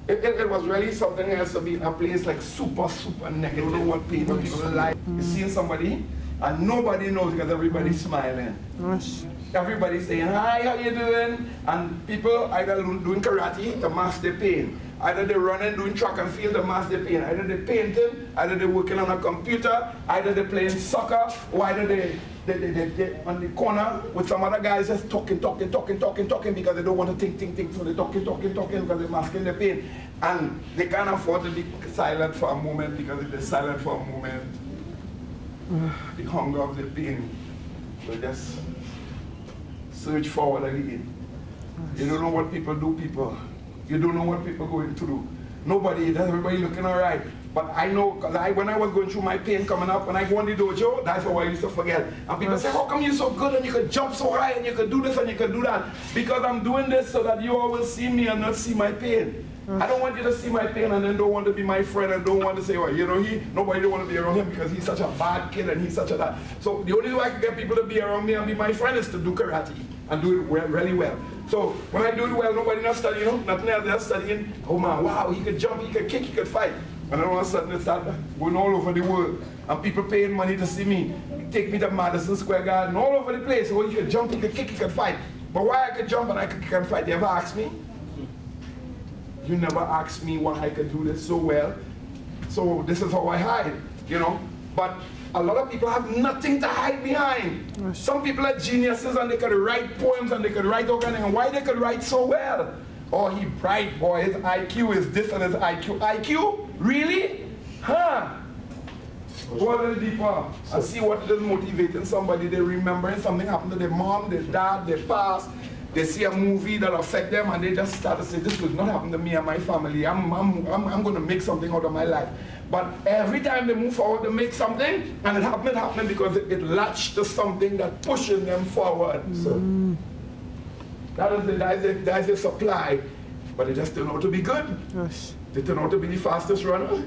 it was really something else to be in a place like super, super negative. You know what pain of people life. You seeing somebody, And nobody knows because everybody's smiling. Gosh. Everybody's saying, hi, how you doing? And people either doing karate to mask their pain. Either they're running, doing track and field to mask their pain. Either they're painting, either they're working on a computer, either they're playing soccer, or either they're on the corner with some other guys just talking because they don't want to think. So they're talking because they're masking their pain. And they can't afford to be silent for a moment, because if they're silent for a moment, the hunger of the pain will just surge forward again. You don't know what people do, people. You don't know what people are going through. Nobody, everybody looking all right. But I know, because when I was going through my pain coming up, when I go on the dojo, that's what I used to forget. And people say, how come you're so good and you could jump so high and you could do this and you could do that? Because I'm doing this so that you all will see me and not see my pain. I don't want you to see my pain and then don't want to be my friend and don't want to say, well, you know, nobody don't want to be around him because he's such a bad kid and he's such a that. So the only way I can get people to be around me and be my friend is to do karate and do it really well. So when I do it well, nobody not studying, you know, nothing else, they're studying, oh man, wow, he could jump, he could kick, he could fight. And then all of a sudden it started going all over the world. And people paying money to see me. Take me to Madison Square Garden, all over the place. Oh, he could jump, he could kick, he could fight. But why I could jump and I could kick and fight? You ever ask me? You never asked me why I could do this so well. So this is how I hide, you know. But a lot of people have nothing to hide behind. Some people are geniuses and they could write poems and they could write organic. And why they could write so well? Oh, he bright, boy, his IQ is this and his IQ. IQ? Really? Huh? Go a little deeper and see what is motivating somebody. They're remembering something happened to their mom, their dad, their past. They see a movie that affect them and they just start to say, this will not happen to me and my family. I'm going to make something out of my life. But every time they move forward to make something, and it happened because it latched to something that pushes them forward. So that is the supply. But it just turned out to be good. Yes. They turned out to be the fastest runner.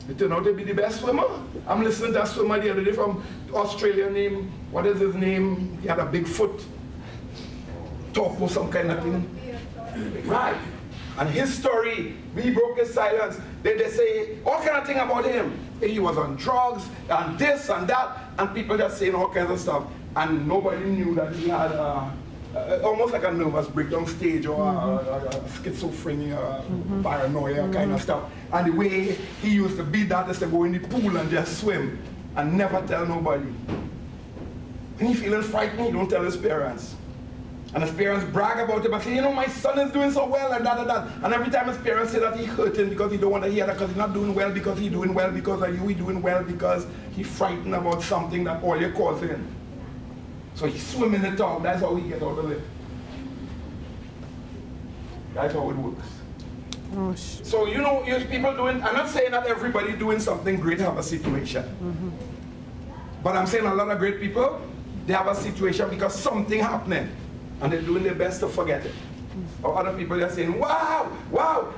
They turned out to be the best swimmer. I'm listening to a swimmer the other day from Australia named, what is his name? He had a big foot. Top or some kind of thing. Right. And his story, we broke his silence. They say all kind of thing about him. He was on drugs and this and that, and people just saying all kinds of stuff. And nobody knew that he had almost like a nervous breakdown stage or a schizophrenia, paranoia kind of stuff. And the way he used to beat that is to go in the pool and just swim and never tell nobody. When he feeling frightened, he don't tell his parents. And his parents brag about him and say, you know, my son is doing so well and that. And every time his parents say that, he hurting because he don't want to hear that, because he's not doing well because he's doing well because of you, he's doing well because he's frightened about something that all you're causing. So he's swimming it out. That's how he gets out of it. That's how it works. Oh, so you know, people doing, I'm not saying that everybody doing something great have a situation. But I'm saying a lot of great people, they have a situation because something happening. And they're doing their best to forget it. Or other people are saying, wow,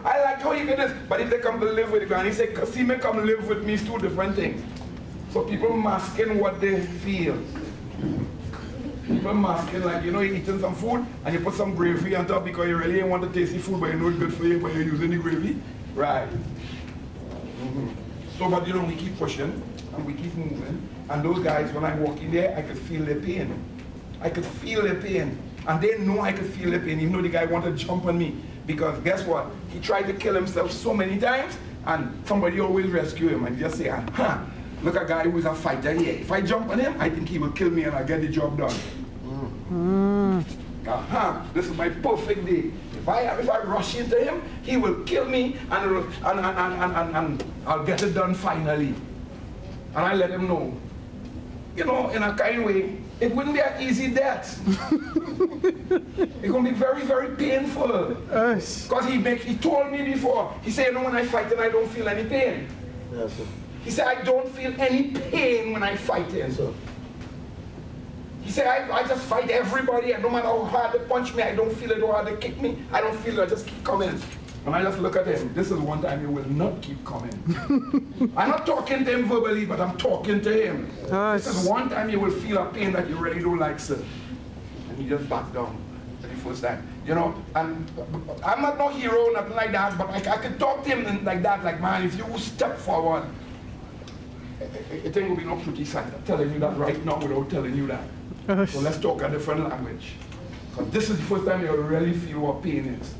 I like how you get this. But if they come to live with you, and he say, see me come live with me, it's two different things. So people masking what they feel. People masking, like, you know, you're eating some food and you put some gravy on top because you really ain't want to taste the food, but you know it's good for you, but you're using the gravy. Right. So, but you know, we keep pushing and we keep moving. And those guys, when I walk in there, I could feel their pain. I could feel their pain. And they know I could feel the pain, even though the guy wanted to jump on me. Because guess what? He tried to kill himself so many times, and somebody always rescue him and just say, look at a guy who's a fighter here. If I jump on him, I think he will kill me and I'll get the job done. This is my perfect day. If I rush into him, he will kill me and I'll get it done finally. And I let him know. You know, in a kind way, it wouldn't be an easy death. It's going to be very, very painful. Because he told me before, he said, you know, when I fight and I don't feel any pain. Yes, sir. He said, I don't feel any pain when I fight him. Yes, he said, I just fight everybody, and no matter how hard they punch me, I don't feel it, or how they kick me, I don't feel it, I just keep coming. And I just look at him, this is one time you will not keep coming. I'm not talking to him verbally, but I'm talking to him. This is one time you will feel a pain that you really don't like, sir. And he just backed down for the first time. You know, and I'm not no hero, nothing like that, but I could talk to him like that, like, man, if you step forward, it ain't gonna be no pretty sight. I'm telling you that right now without telling you that. So let's talk a different language. Because this is the first time you'll really feel what pain is.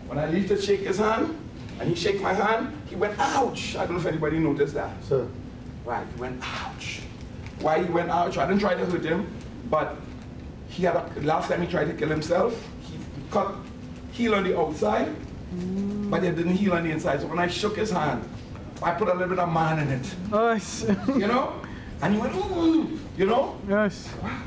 When I leave to shake his hand, and he shake my hand, he went, ouch. I don't know if anybody noticed that. Sir. Right, he went, ouch. Why he went, ouch? I didn't try to hurt him, but he had last time he tried to kill himself, he cut heel on the outside, but it didn't heal on the inside. So when I shook his hand, I put a little bit of man in it. Yes. You know? And he went, ooh, you know? Yes. Wow,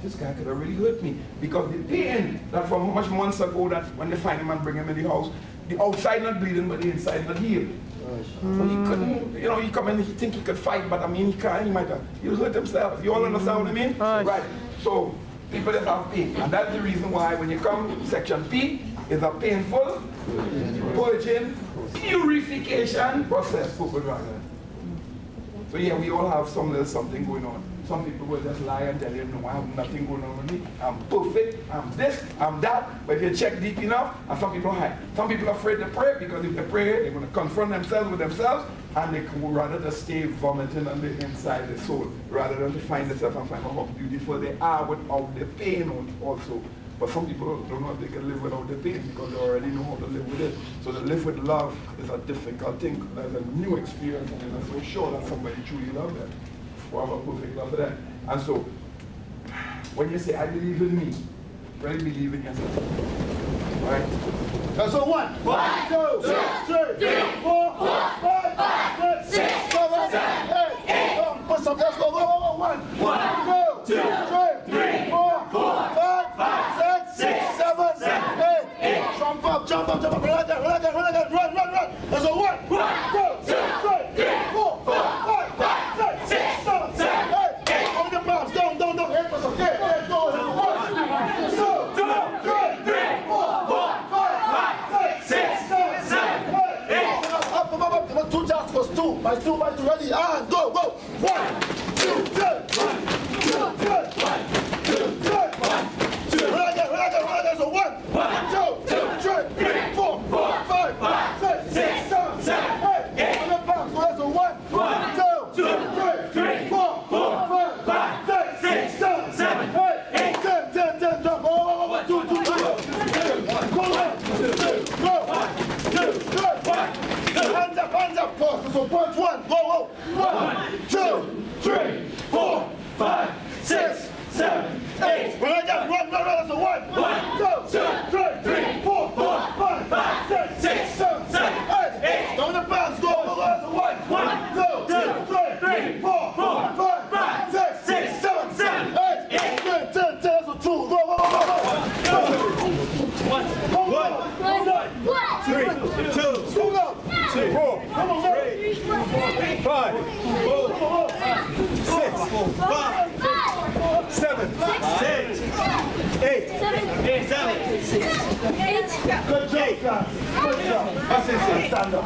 this guy could have really hurt me. Because the pain that from how much months ago that when they find him and bring him in the house, the outside not bleeding, but the inside not healed. So he couldn't, you know, he come in, he think he could fight, but I mean, he can't, he might have, he'll hurt himself. You all understand what I mean? Right. So, people that have pain. And that's the reason why when you come, section P is a painful, purging, purification process. So yeah, we all have some little something going on. Some people will just lie and tell you, no, I have nothing going on with me. I'm perfect, I'm this, I'm that. But if you check deep enough, and some people hide. Some people are afraid to pray because if they pray, they're going to confront themselves with themselves, and they would rather just stay vomiting on the inside the soul, rather than to find themselves and find out how beautiful they are without the pain also. But some people don't know if they can live without the pain because they already know how to live with it. So to live with love is a difficult thing. There's a new experience, and I'm so sure that somebody truly loves them. Or have a perfect love for that. And so, when you say, I believe in me, really believe in yourself. All right? And so 1, 2, 3, 4, 5, 6, 7, 8. Put some, let's go. 1, 2, 3, 4, 5, 6, 7, 8. Jump up, jump up, jump up. Run. Let's go. 1, 2, 3, 4, 5, 6, 7, 8. Over the palms, down. 8, 1, 2, 3, 4, 5, 6, 7, 8. Up. 2 jumps was 2. By 2, ready, and go. 1, 2, 3. 1, 2, 3. 1, 2, 3. 1, 2. So 1, 2, 3, 4, 5, 6, 7, 8. On the palms, so that's a 1, 2, 3, 4, 5, 6, 7, 8. 10. Jump. 1, 2, 3. Go. Hands up. Pause. So punch 1. Go. 1, 2, 3, 4, 5, 6, 7, 8. Run. That's a 1, 2, 3, 4, 5, 6, 7, 8. Down the bounce. Go. That's a 1, 2, 3, 4, 5, 6, 7, 8. 10. That's a 2. Go. 1, 3, 2, 4, 5, 6, 7, 8. Good job. That's it. Stand up.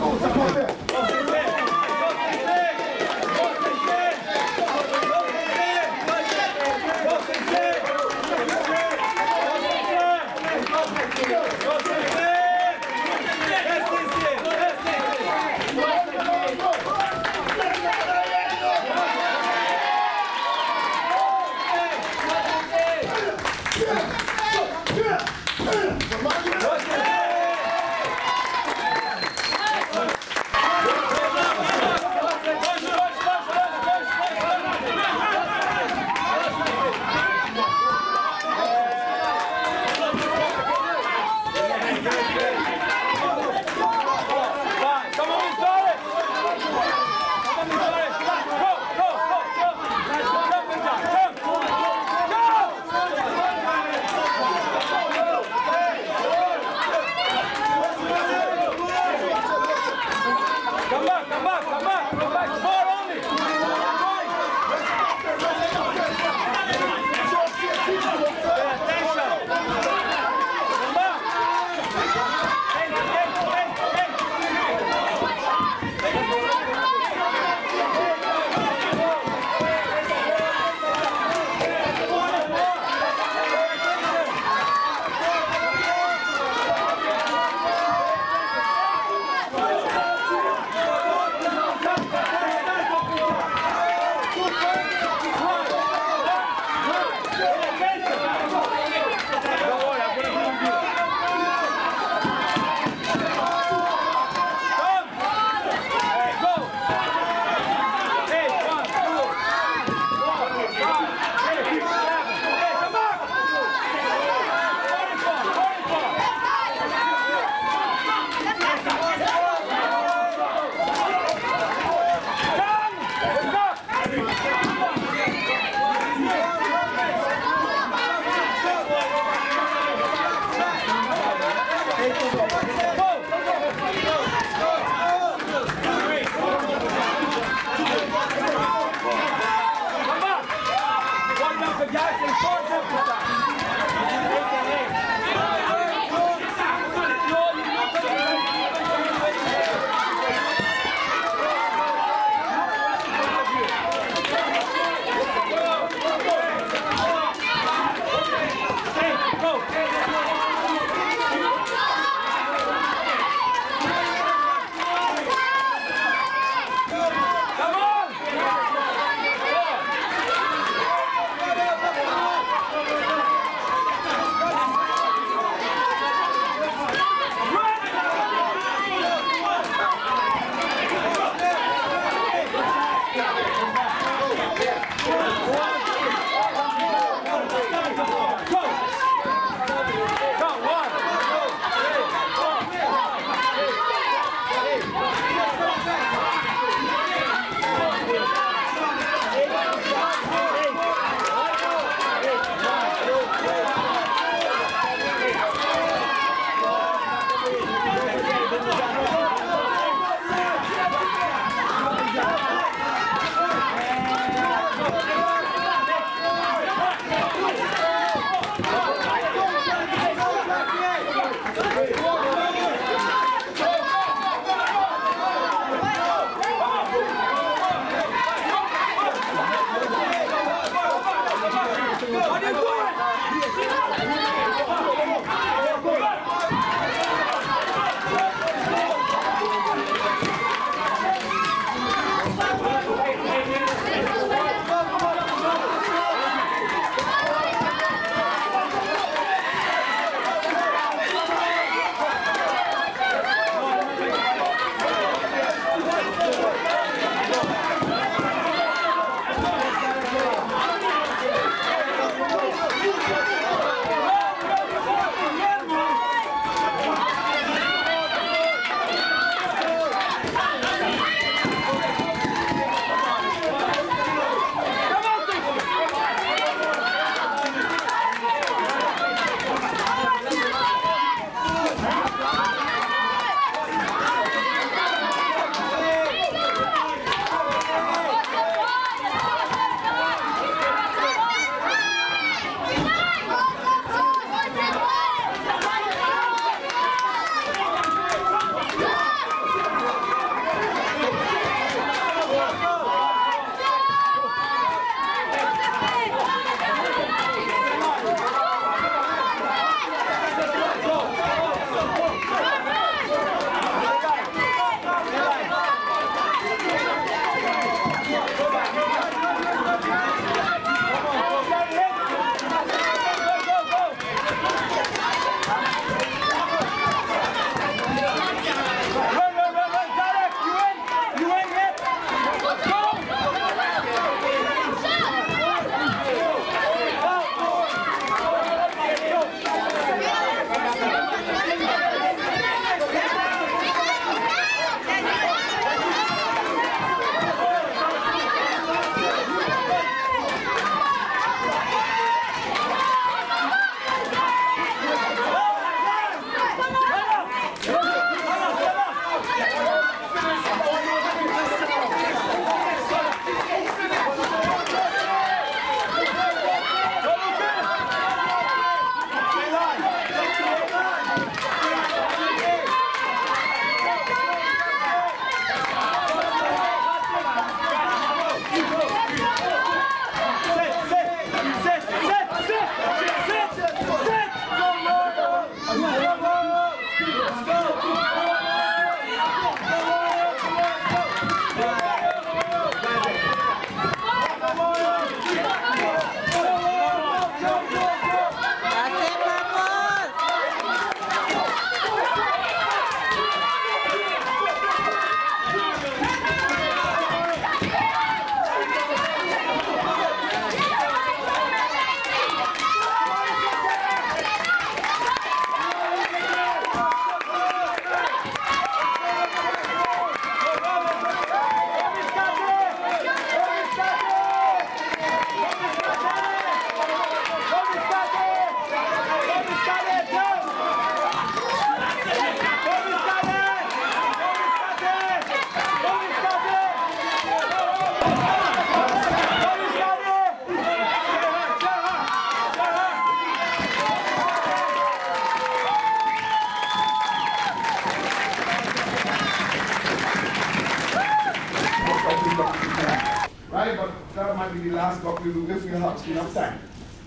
be the last block we do if we have enough time.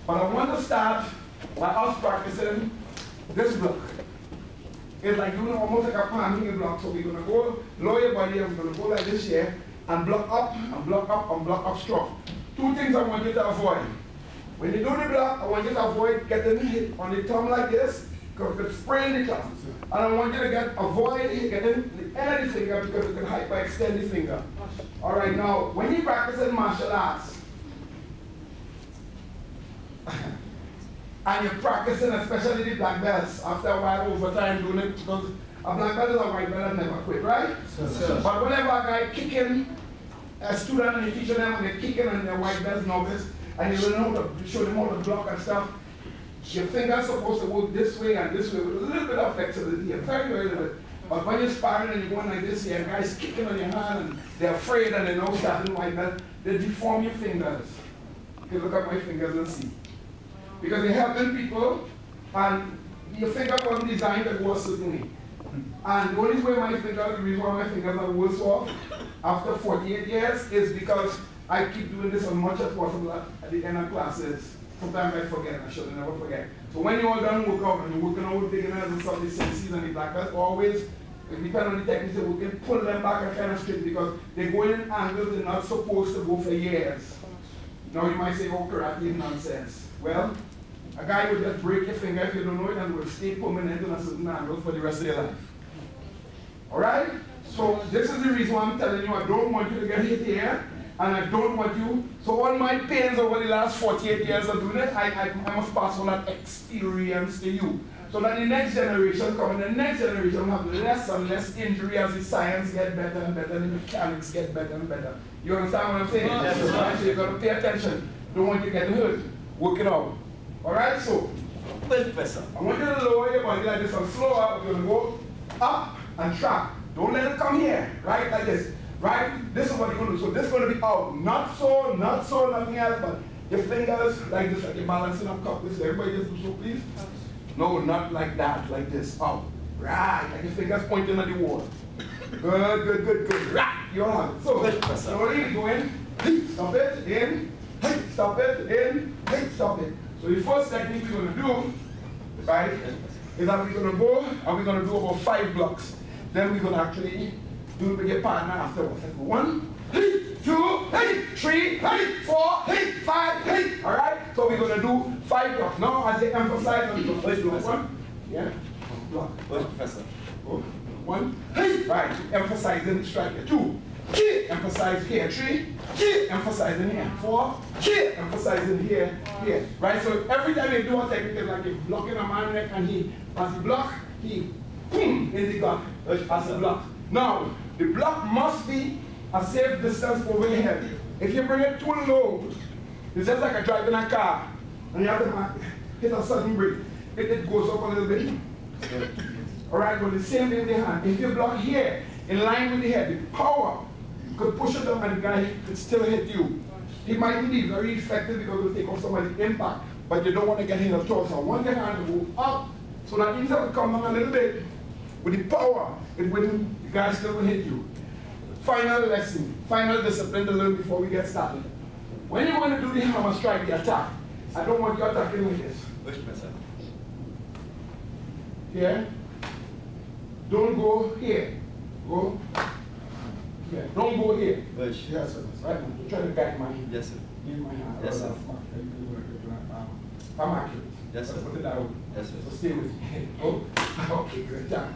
But I want to start by us practicing this block. It's like doing almost like a panning block. So we're going to go lower your body, and we're going to go like this here, and block up, and block up, and block up strong. Two things I want you to avoid. When you do the block, I want you to avoid getting hit on the thumb like this, because it's spraying the thumb. And I want you to avoid getting the end of the finger, because it can hyperextend the finger. All right, now, when you practice in martial arts, and you're practicing, especially the black belts, after a while, over time, doing it, because a black belt is a white belt and never quit, right? Sure. But whenever a guy kicking a student and you teach them and they're kicking and they're white belts novice, and you learn how to show them how to block and stuff, your finger's supposed to work this way and this way with a little bit of flexibility, very, very little bit. But when you're sparring and you're going like this, and guys kicking on your hand and they're afraid and they're now starting white belt, they deform your fingers. You can look at my fingers and see. Because you're helping people, and your finger wasn't designed to go a certain way. And the only way my fingers, the reason why my fingers are worse off after 48 years is because I keep doing this as much as possible at the end of classes. Sometimes I forget, I should never forget. So when you're all done workout and you're working out with beginners and stuff, the sensies and the black belts, always, depending on the techniques, we can pull them back and kind of straight because they're going in angles they're not supposed to go for years. Now you might say, oh, karate is nonsense. Well, a guy will just break your finger if you don't know it and will stay permanent in a certain angle for the rest of your life. Alright? So this is the reason why I'm telling you I don't want you to get hit here, and I don't want you, so all my pains over the last 48 years of doing it, I must pass on that experience to you. So that the next generation coming, the next generation will have less and less injury as the science gets better and better, and the mechanics get better and better. You understand what I'm saying? Yes. So you've got to pay attention. Don't want you getting hurt. Work it out. Alright, so I want you to lower your body like this and slow up. We're going to go up and trap. Don't let it come here, right? Like this. Right? This is what you're going to do. So this is going to be out. Not so, nothing else, but your fingers like this, like you're balancing a cup. This, everybody just do so, please. No, not like that, like this. Out. Right. Like your fingers pointing at the wall. Good. Right. You all have it. So, slowly go in. Stop it. In. Stop it. In. Stop it. So the first technique we're going to do, right, is that we're going to go and we're going to do about 5 blocks. Then we're going to actually do it with your partner afterwards. Let's go 1, 2, 3, 4, 5, all right? So we're going to do 5 blocks. Now, as they emphasize on the block. 1, yeah, block. Where's Professor? 1, right, emphasizing striker. 2, emphasize here. 3, emphasizing here. 4, emphasizing here. Right, so every time you do a technique, it's like you're blocking a man's neck, and he, as he block, he, boom, in the gut, as a block. Now, the block must be a safe distance over your head. If you bring it too low, it's just like driving a car, and you have to hit a sudden brake. It goes up a little bit. All right, but the same thing with the hand. If you block here, in line with the head, the power could push it down and the guy could still hit you. He might be very effective because it will take off somebody's impact, but you don't want to get hit at all. So I want your hand to go up, so that even if it comes down a little bit, with the power, it wouldn't, the guy still will hit you. Final lesson, final discipline to learn before we get started. When you want to do the hammer strike, the attack, I don't want you attacking with this. Which person? Here. Don't go here. Go here. Don't go here. Which? Yes, sir. Right. I'm trying to guide my hand. Yes, sir. In my hand. Yes, sir. I'm accurate. Yes, sir. Put it out. Yes, sir. So stay with me. Oh, okay, good job.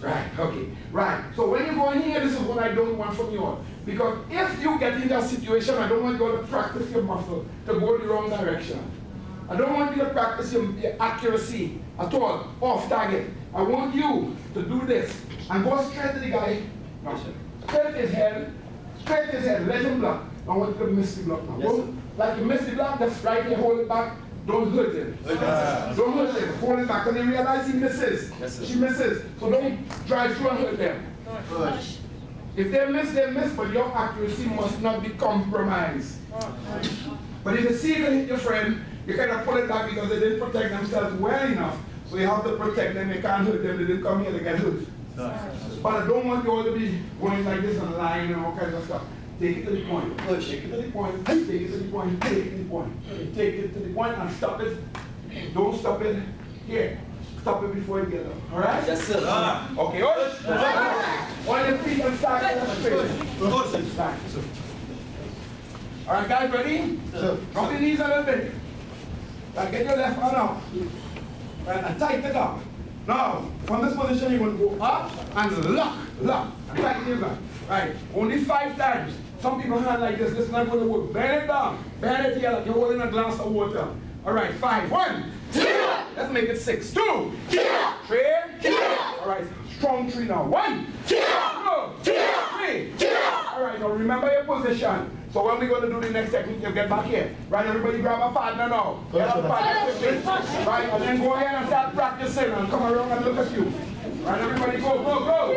Right, okay, right. So when you go in here, this is what I don't want from you all. Because if you get into a situation, I don't want you to practice your muscle to go the wrong direction. I don't want you to practice your accuracy at all, off target. I want you to do this and go straight to the guy. No, straight his head, let him block. I want you to miss the block now. Yes, go, like you miss the block, just right here, hold it back. Don't hurt him. Don't hurt him. Hold him back. Because they realize he misses. Yes, she misses. So don't drive through and hurt them. Push. If they miss, but your accuracy must not be compromised. But if you see you hit your friend, you cannot pull it back because they didn't protect themselves well enough. So you have to protect them. You can't hurt them. They didn't come here to get hurt. But I don't want you all to be going like this and lying and all kinds of stuff. Take it to the point. Push. Take it to the point. Take it to the point. Take it to the point. Take it to the point and stop it. Don't stop it here. Stop it before you get up. All right? Yes, sir. Okay, push. On your feet and start at the straight. Push. All right, guys, ready? Drop your knees a little bit. Now get your left arm out. Right, and tighten it up. Now, from this position, you're going to go up and lock, and tighten your back. Right, only 5 times. Some people hand like this. This is not going to work. Bend it down. Bend it here like you're holding a glass of water. All right, 5. 1. Let's make it 6. 2. 3. All right, strong 3 now. 1. 2. 3. All right, now remember your position. So when we're going to do the next technique, you get back here. Right, everybody grab a partner now. Get a partner quickly. Right, and then go ahead and start practicing and come around and look at you. Right, everybody go. Go.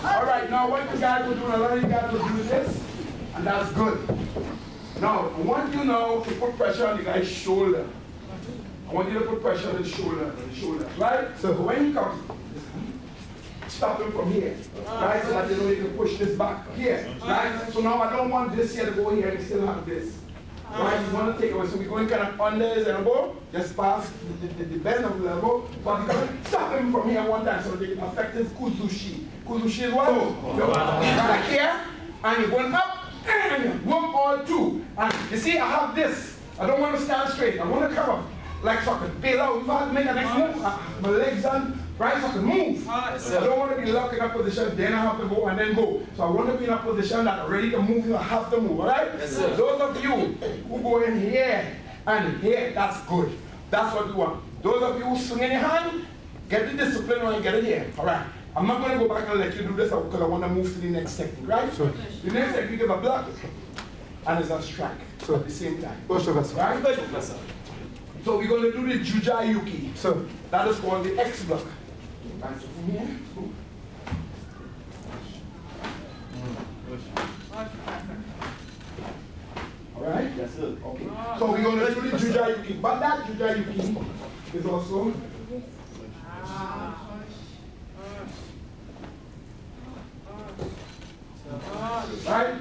Alright, now what you guys will do, a lot of you guys will do this, and that's good. Now, I want you now to put pressure on the guy's shoulder. I want you to put pressure on the shoulder, right? So when you come, stop him from here, right? So that you know you can push this back here, right? So now I don't want this here to go here and still have this. Right, you want to take away, so we're going kind of under his elbow, just past the bend of the elbow, but you're going to stop him from here one time so that they can affect his kuzushi. Kuzushi is what? You're right here, and you're going up, and you move all 2. And you see, I have this. I don't want to stand straight. I want to come up, like so I can bail out. If I have to make a next move, my legs on, right, so I can move. So I don't want to be locked in a position, then I have to go and then go. So I want to be in a position that I'm ready to move, I have to move, all right? Yes, those of you who go in here and here, that's good. That's what we want. Those of you who swing in your hand, get the discipline and get it here, all right? I'm not going to go back and let you do this because I want to move to the next technique, right? So the next technique is a block and it's a strike at the same time. Right? So we're going to do the Jujayuki. So that is called the X block. Right, so from here. Alright? Yes, sir. Okay. So we're going to do the Jujayuki. But that Jujayuki is also right?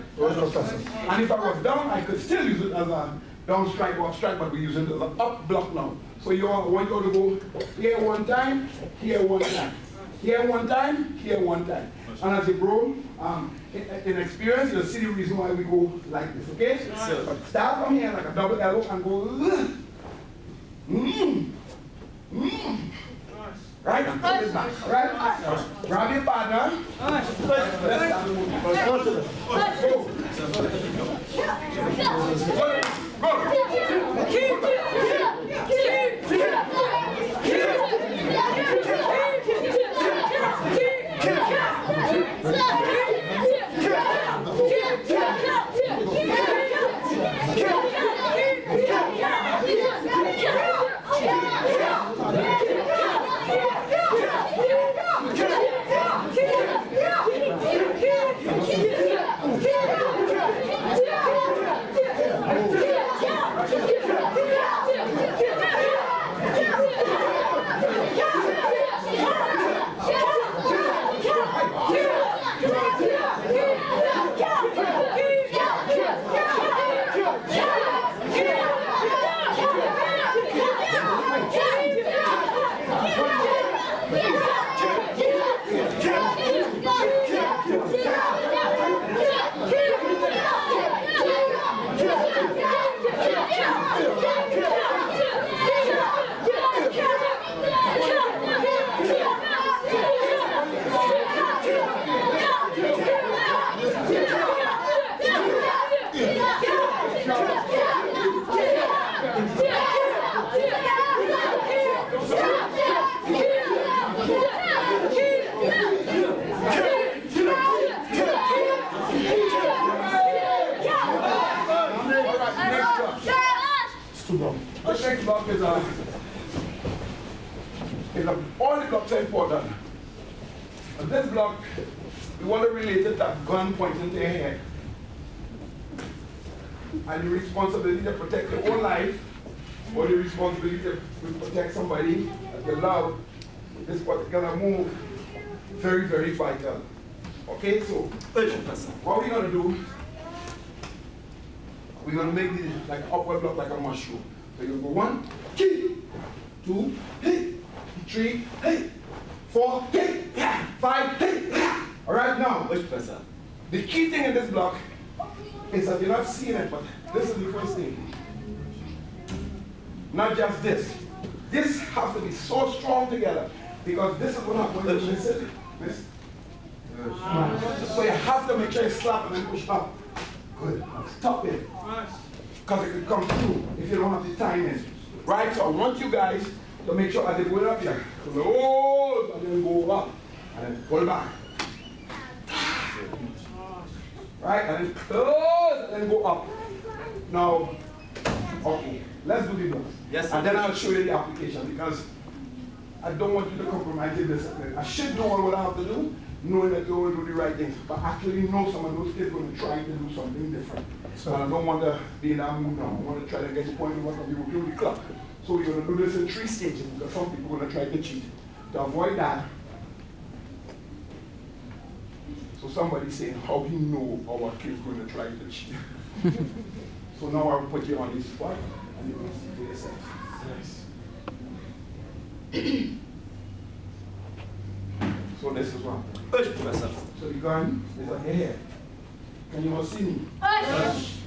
And if I was down, I could still use it as a down strike or up strike, but we use it as an up block now. So I want you to go here one time, here one time. Here one time, here one time. And as you grow in experience, you'll see the reason why we go like this, okay? So start from here like a double elbow and go, right? And put it back, right? Grab your partner. Go. next block is all the blocks are important. And this block, you want to relate it that gun pointing to your head. And the responsibility to protect your own life, or the responsibility to protect somebody that you love, this particular move, very, very vital. Okay, so what we're going to do, we're going to make this like an upward block like a mushroom. So you go 1, kick, 2, hit, 3, hit, 4, hit, 5, hit. All right, now, the key thing in this block is that you're not seeing it, but this is the first thing. Not just this. This has to be so strong together because this is what happens when you miss it. Miss. So you have to make sure you slap and then push up. Good. Stop it. Because it could come through if you don't have the timing. Right? So I want you guys to make sure as they go up here, close and then go up. And then pull back. Right? And then close and then go up. Now, okay, let's do the blocks. Yes, and then I'll show you the application because I don't want you to compromise your discipline. I should know what I have to do, knowing that you will do the right things. But actually know some of those kids are going to try to do something different. So I don't want to be in that mood now. I want to try to get to the point where people do the clock. So we're going to do this in 3 stages because some people are going to try to cheat. To avoid that, so somebody's saying, how do you know our kid's going to try to cheat? So now I'll put you on this spot and you can see for yourself. Yes. So this is one. So the gun is on your head. Can you all see me?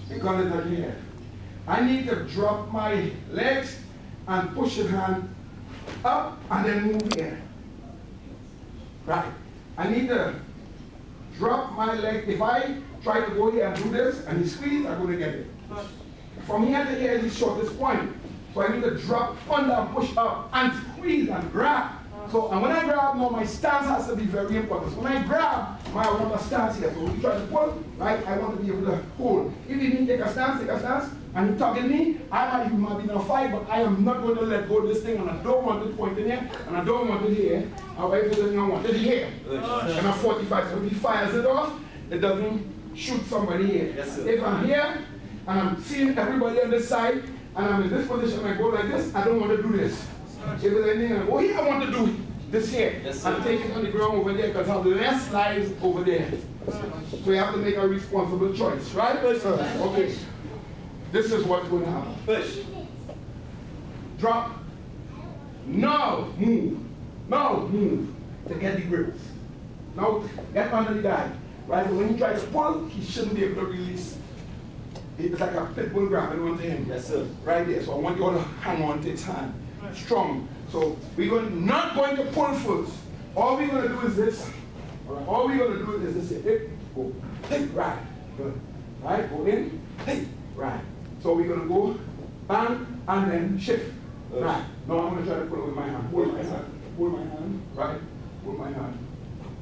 The gun is on your head. I need to drop my legs and push the hand up and then move here. Right. I need to drop my leg. If I try to go here and do this and he squeeze, I'm going to get it. From here to here is the shortest point. So I need to drop under and push up and squeeze and grab. So, and when I grab now, my stance has to be very important. So when I grab, I want a stance here. So when you try to pull, right, I want to be able to hold. If you need to take a stance, and you're tugging me, I might be in a fight, but I am not going to let go of this thing, and I don't want it pointing here, and I don't want it here. However, I want it here. And I'm 45, so if he fires it off, it doesn't shoot somebody here. Yes, if I'm here, and I'm seeing everybody on this side, and I'm in this position, and I go like this, I don't want to do this. If there's anything, I go here, I want to do this here. Yes, and take it on the ground over there, because I have less lives over there. So you have to make a responsible choice, right? Okay. This is what's going to happen. Push. Drop. Now move. Now move to get the grips. Now get under the guy. Right? So when you try to pull, he shouldn't be able to release. It's like a pit bull grabbing onto him. Yes, sir. Right there. So I want you all to hang on to his hand. Strong. So we're not going to pull first. All we're going to do is this. Right. All we're going to do is this. Hit, go. Hit, right. Good. Right? Go in. Hit, right. So we're going to go bang and then shift. Right. Now I'm going to try to pull it with my hand. Hold my hand. Hold my hand. Right. Hold my hand.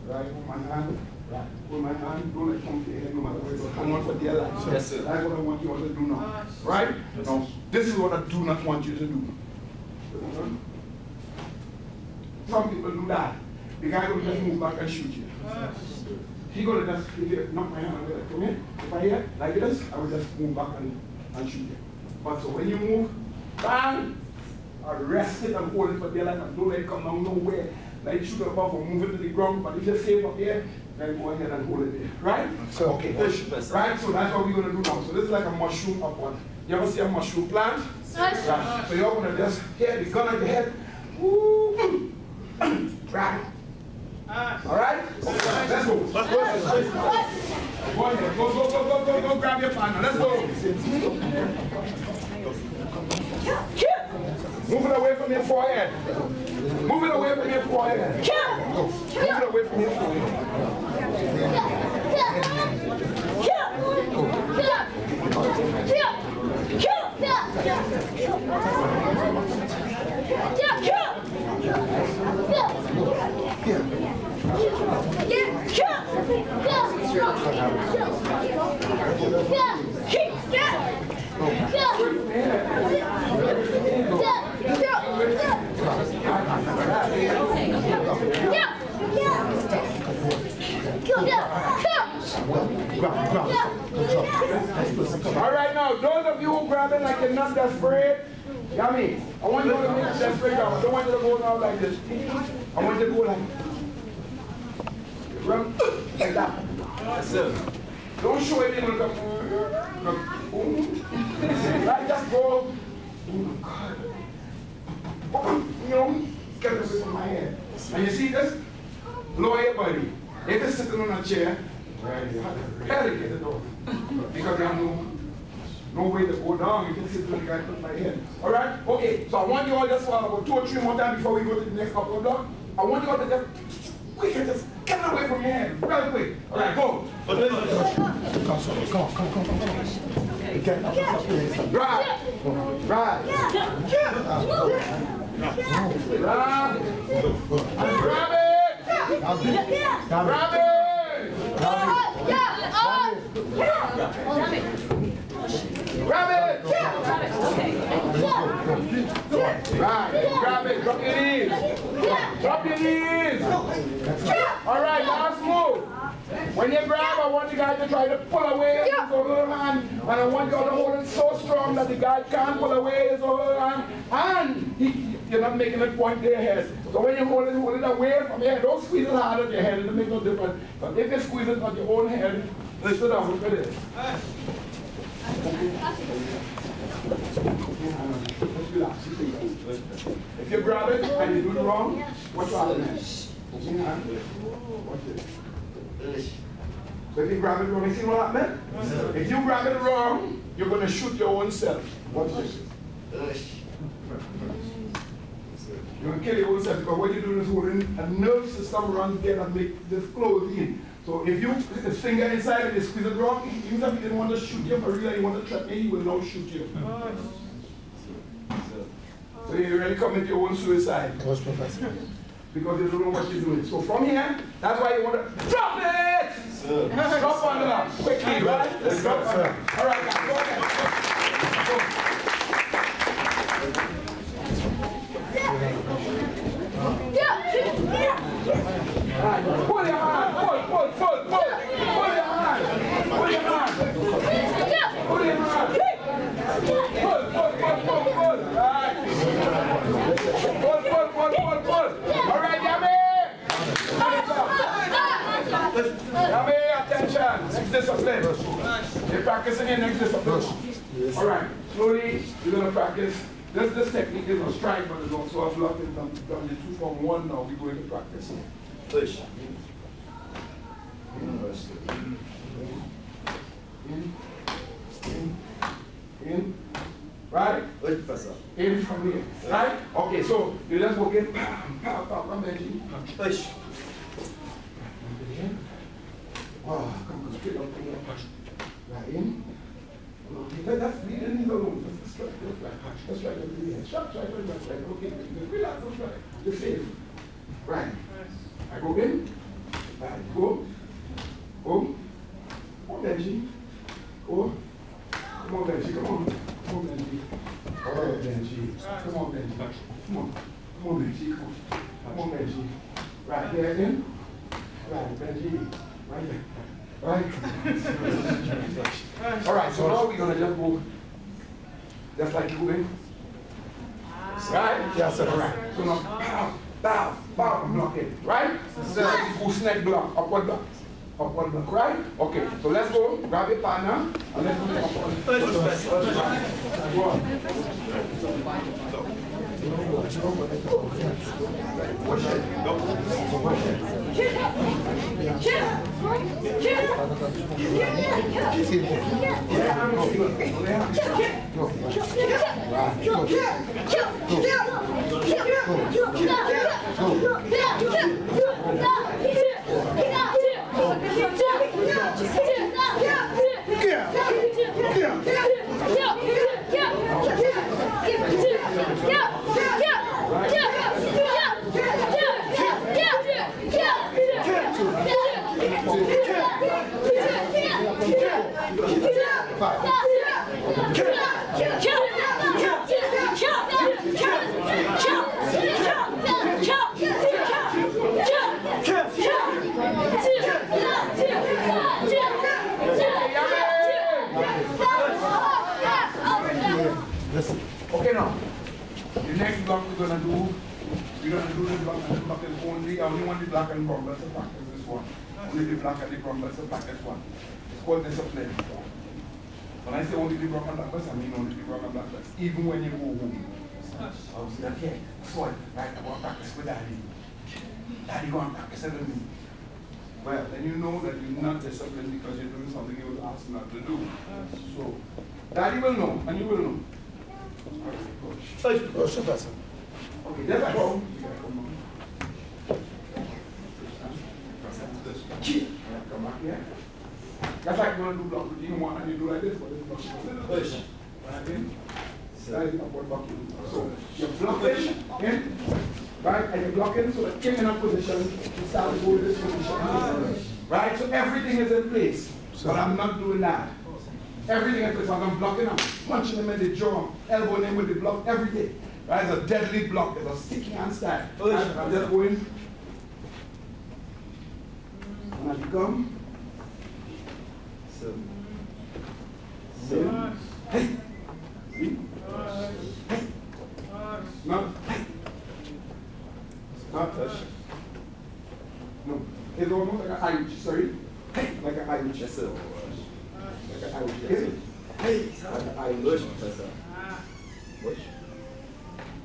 Right. Hold my hand. Right. Hold my hand. Don't let it come to your head no matter what. So hang on for dear life. Yes, sir. That's what I want you all to do now. Right? Yes. Now, this is what I do not want you to do. Some people do that. The guy will just move back and shoot you. He going to just, if you knock my hand away, come here. If I hear like this, I will just move back and shoot you. But so when you move, bang, arrest it and hold it for dear life and don't let it come down nowhere. Like shoot it above or move it to the ground. But if you're safe up here, then go ahead and hold it there. Right? So, okay. Right? So that's what we're going to do now. So this is like a mushroom upward. You ever see a mushroom plant? Right. So you're going to just hit the gun at your head. Woo! Right. All right? Okay. Let's go. Let's go. Go ahead. Go grab your partner. Let's go. Move it away from your forehead. Move it away from your forehead. Move it away from your forehead. All right, now, those of you who grab it like you're not desperate, Yummy, I want you to make a desperate grab. I don't want you to go down like this. I want you to go like that. Yes, sir. Don't show it in the right, just go. Oh my God. You know, get this from my head. And you see this? Lower your body. If it's sitting on a chair, right here, get it off. Because you have no way to go down. You can sit on the guy put my head. Alright? Okay, so I want you all just for about 2 or 3 more times before we go to the next couple of blocks. I want you all to just quickly just get away from your head. Real quick. Alright, go. Come on. Right. Right. Grab it! Grab it! Grab it! Right, grab it, drop your knees. Drop your knees. All right, last move. When you grab, I want you guys to try to pull away his other hand. And I want you all to hold it so strong that the guy can't pull away his other hand. And you're not making it point to your head. So when you hold it away from your head, don't squeeze it hard at your head, it'll make no difference. But if you squeeze it on your own head, listen up, look at this. If you grab it and you do it wrong, what's happening? Watch this. So if you grab it wrong, you see what happened? If you grab it wrong, you're going to shoot your own self. Watch this. You're going to kill your own self because what you're doing is holding a nerve system around there that makes this close in. So if you put his finger inside and you squeeze it wrong, even if he didn't want to shoot you for real, he want to threaten you, he will now shoot you. So you really commit your own suicide. Because you don't know what you're doing. So from here, that's why you want to drop it! Drop on the lap, quickly, right? Let's drop on it. All right, guys, go ahead. Right. Pull your hand, pull your hand, pull your hand, pull your hand, pull, right. Pull. All right, Yummy. Yummy, attention. Next discipline. You're practicing your next discipline. All right, slowly you're gonna practice. This technique is a strike, but it's also a block. It's from the 2-from-1 now. We're going to practice. Push. In. Right? In from here. Right? Okay, so you just walk in. Come Benji. Push. Oh, come straight up here. Right in. That's the knees alone. That's right. That's right. Okay, relax. That's right. You're safe. Right. I go in. Right. Go. Come on, Benji. Go. Come on, Benji. Come on, Benji. All right, Benji. Come on, Benji. Come on, Benji. Come on, Benji. Right there again. Right, Benji. Right there. Right. All right, so now we're going to just go just like you in. Right? Yes, sir. All right. So now, bow, block it. Right? So like you go snake block, upward block. Upward block, right? Okay, so let's go. Grab your partner and let's do the upward. Go on. Watch it. The next block we're gonna do the block, and the block is only, I only want the black and brown, that's a practice this one. Only the black and the brown, that's a practice one. It's called discipline. When I say only the brown and black belts, I mean only the brown and black belts. Even when you go home. I'll see that here. That's what, right, I want to practice with daddy. Daddy go and practice with me. Well, then you know that you're not disciplined because you're doing something you was asked not to do. So, daddy will know, and you will know. Okay, Push. Okay, there's a go. Come back here. That's like you're going to do block routine one, and you do like this, but it's block. Push. Right in. That is not what blocking. So, you're blocking in. Right, and you're blocking, so that came in a position, you start to go to this position. Right, so everything is in place, but I'm not doing that. Everything is in place, I'm blocking, I'm punching him in the jaw, elbowing him with the block, everything. Right, it's a deadly block, it's a sticky hand style. Right, I'm just going. And I become. Hey. See? Hey. No. Not touch. No. It's almost like an Irish, sorry. Hey, like an Irish. Yes, sir. Like an Irish. Yes, hey, like an Irish. Yes, sir. Bush.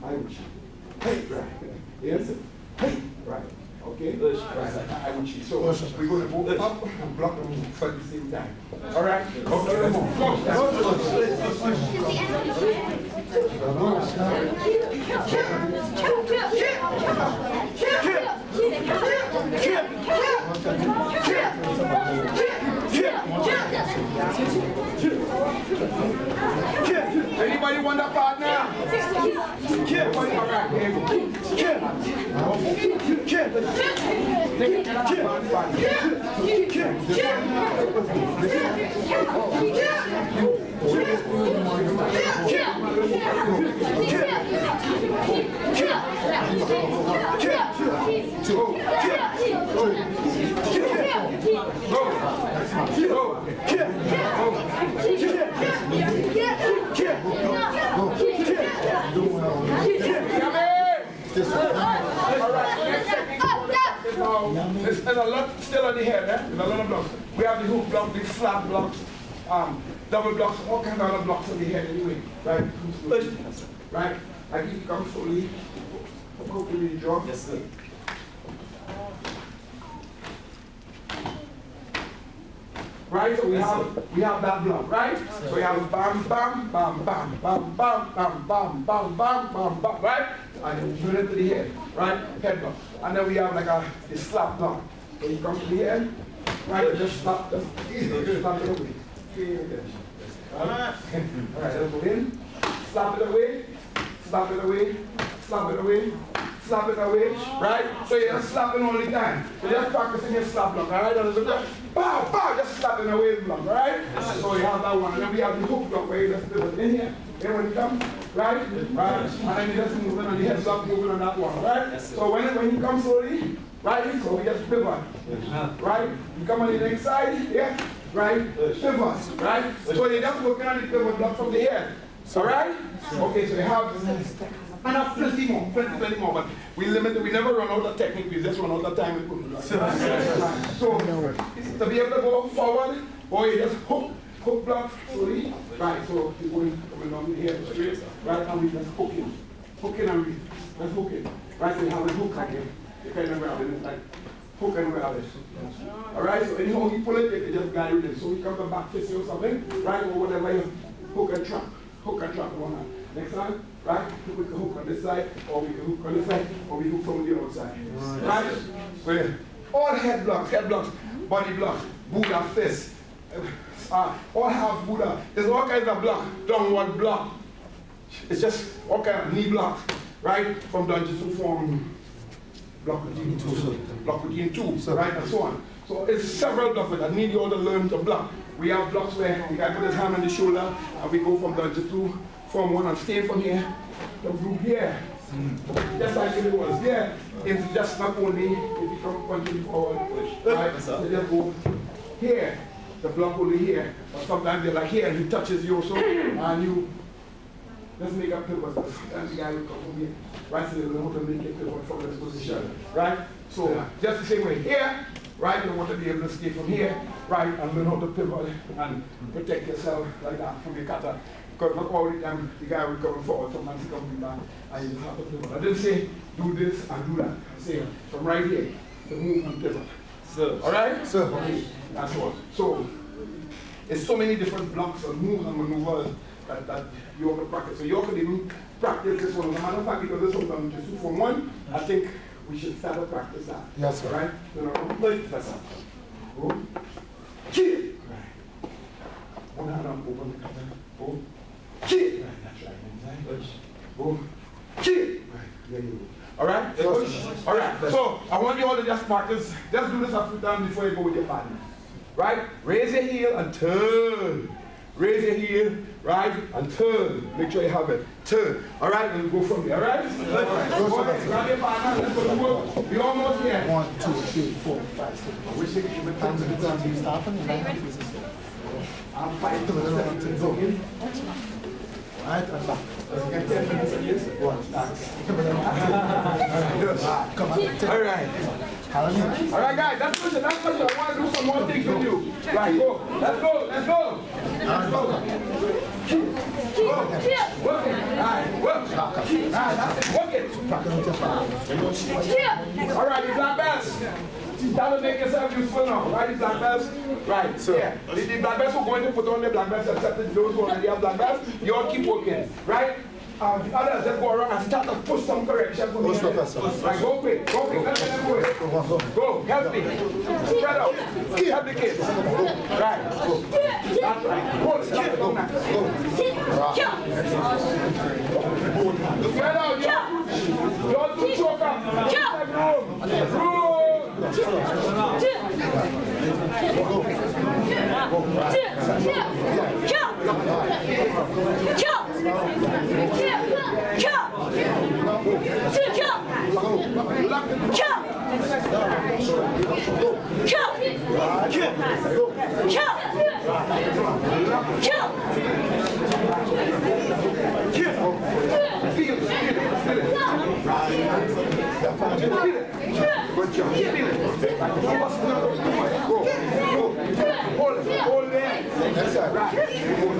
Irish. Hey, right. Yes, sir. Hey, right. Okay? Right, like an Irish. So we're going to go up and block them at the same time. All right? Okay, let's anybody want a partner? All right, here we go. There's a lot still on the head, eh? There's a lot of blocks. We have the hook block, the flat blocks, double blocks, all kinds of other blocks on the head anyway. Right? Right? I keep come slowly. Hook with the jaw. Yes, sir. Right? So we have that block, right? So we have bam, bam, bam, bam, bam, bam, bam, bam, bam, bam, bam, bam, right? And you it to the head, right? Head block. And then we have like a slap block. So you come to the head, right? Just slap, just slap it away. Alright, let's go in. Slap it away, slap it away, slap it away, slap it away, right? So you're just slapping all the time. So you're just practicing your slap block, alright? Just pow, pow, just slapping away the block, right? So you have that one. And then we have the hook block where you just pivot in here. Then when you come, right? Right? And then you just moving on the head block, moving on that one, right? So when you come slowly, right? So we just pivot, right? You come on the next side, yeah? Right? Pivot, right? So you're just working on the pivot block from the head. Alright? Okay, so you have and have plenty more, but we never run out of technique, we just run out of time. So to be able to go forward, or you just hook block slowly. Right, so you're coming down here straight, right, and we just hook in and we just hook it. Right, so you have a hook again. You kind of grab it, like hook and grab it. Alright, so anyhow you pull it, you just guide with it. So we come to back fist or something, right, or whatever you hook and trap one hand. Next time, right, we can hook on this side, or we can hook on this side, or we hook from the outside. Right? So yeah. All head blocks, body blocks, Buddha fist. All have Buddha. There's all kinds of blocks. Downward block. It's just all kinds of knee blocks, right? From dungeons to form block routine 2, right, and so on. So it's several blocks that need you all to learn to block. We have blocks where the guy put his hand on the shoulder, and we go from dungeon 2, form 1, and stay from here to group here. Just like it was here. It's just not only if you come punching forward, right? So just go here. The block only here, but sometimes they're like here and he touches you also, and you let's make a pivot. And the guy will come from here. Right, so you know how to make a pivot from this position. Right? So just the same way here, right? You want to be able to stay from here, right? And learn how to pivot and protect yourself like that from your cutter. Because not all the time the guy will come forward, sometimes he comes back, and you just have to pivot. I didn't say do this and do that. I say from right here, the move and pivot. So, all right? So, okay. That's all. So, there's so many different blocks and moves and maneuvers that you want to practice. So you can even practice this one. As a matter of fact, because this one's just 2 for 1, I think we should start to practice that. Yes, sir. All right? You know, Professor. Go. Kill. Right. One hand up, open the cutter. Go. Kill. Right, that's right. Inside. Go. Kill. Right. There you go. All right? Push. All right. So I want you all to just practice. Just do this a few times before you go with your partner. Right? Raise your heel and turn. Raise your heel, right? And turn. Make sure you have it. Turn. All right? And we'll go from there. All right? All right. Go ahead. Grab your partner. Let's go to work. We're almost here. 1, 2, 3, 4, 5, 6. I wish you could give it Hands time to the time. Stop and I'm fighting to the left to go in. right and back. Get 10 minutes of this. One. Come on. All right. Hallelujah. All right, guys, that's pushing. That's pushing. I want to do some more things with you. Right, go. Let's go. Let's go. Let's go. Work it. All right, work. All right, that's it. Work it. All right, you black belts. That will make yourself useful now, right? These black belts, right? So yeah, the black belts we're going to put on the black belts, except those who already have black belts. You all keep working, right? The others just go around and start to push some correction for me. Right, go quick, go quick. Let them go. Go, help me. Spread out. Help the kids. Right, go. That's right. Hold it. Go now. Go. Spread out. You all do choke up. Room. Good job. Feel it. Go. Hold it. Hold it. That's right. Go.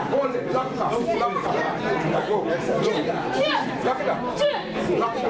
Hold it. Lock it up. Go. Lock it up. Lock it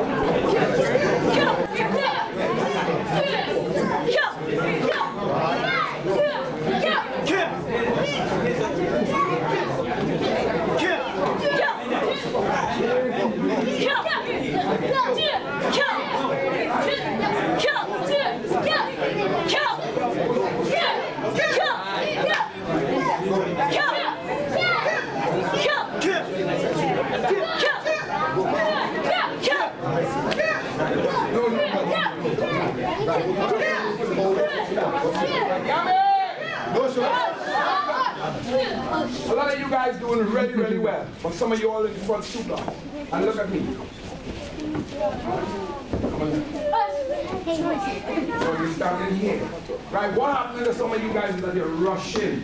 A lot of you guys doing really, really well, but some of you all in the front super. And look at me. So you're standing here. Right, what happens to some of you guys is that you're rushing.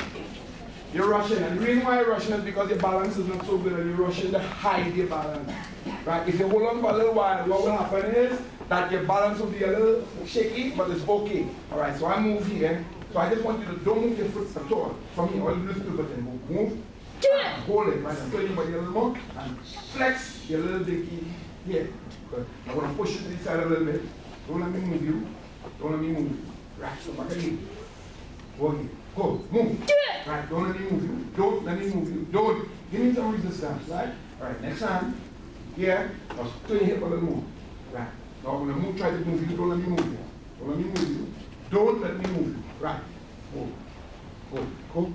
You're rushing, and the reason why you're rushing is because your balance is not so good and you're rushing to hide your balance. Right, if you hold on for a little while, what will happen is that your balance will be a little shaky, but it's okay. All right, so I move here. So I just want you to don't move your foot at all. From here, all you do is pivot and move. Hold it, right? Turn your body a little more and flex your little dicky here. Good. I'm going to push you to the side a little bit. Don't let me move you. Don't let me move you. Right, so back again. Go here. Go, move. Right, don't let me move you. Don't let me move you. Don't. Give me some resistance, right? All right, next time. Here. Now turn your hip a little more. Right. Now I'm going to move, try to move you. Don't let me move you. Don't let me move you. Don't let me move you. Right. Hold. Hold. Go.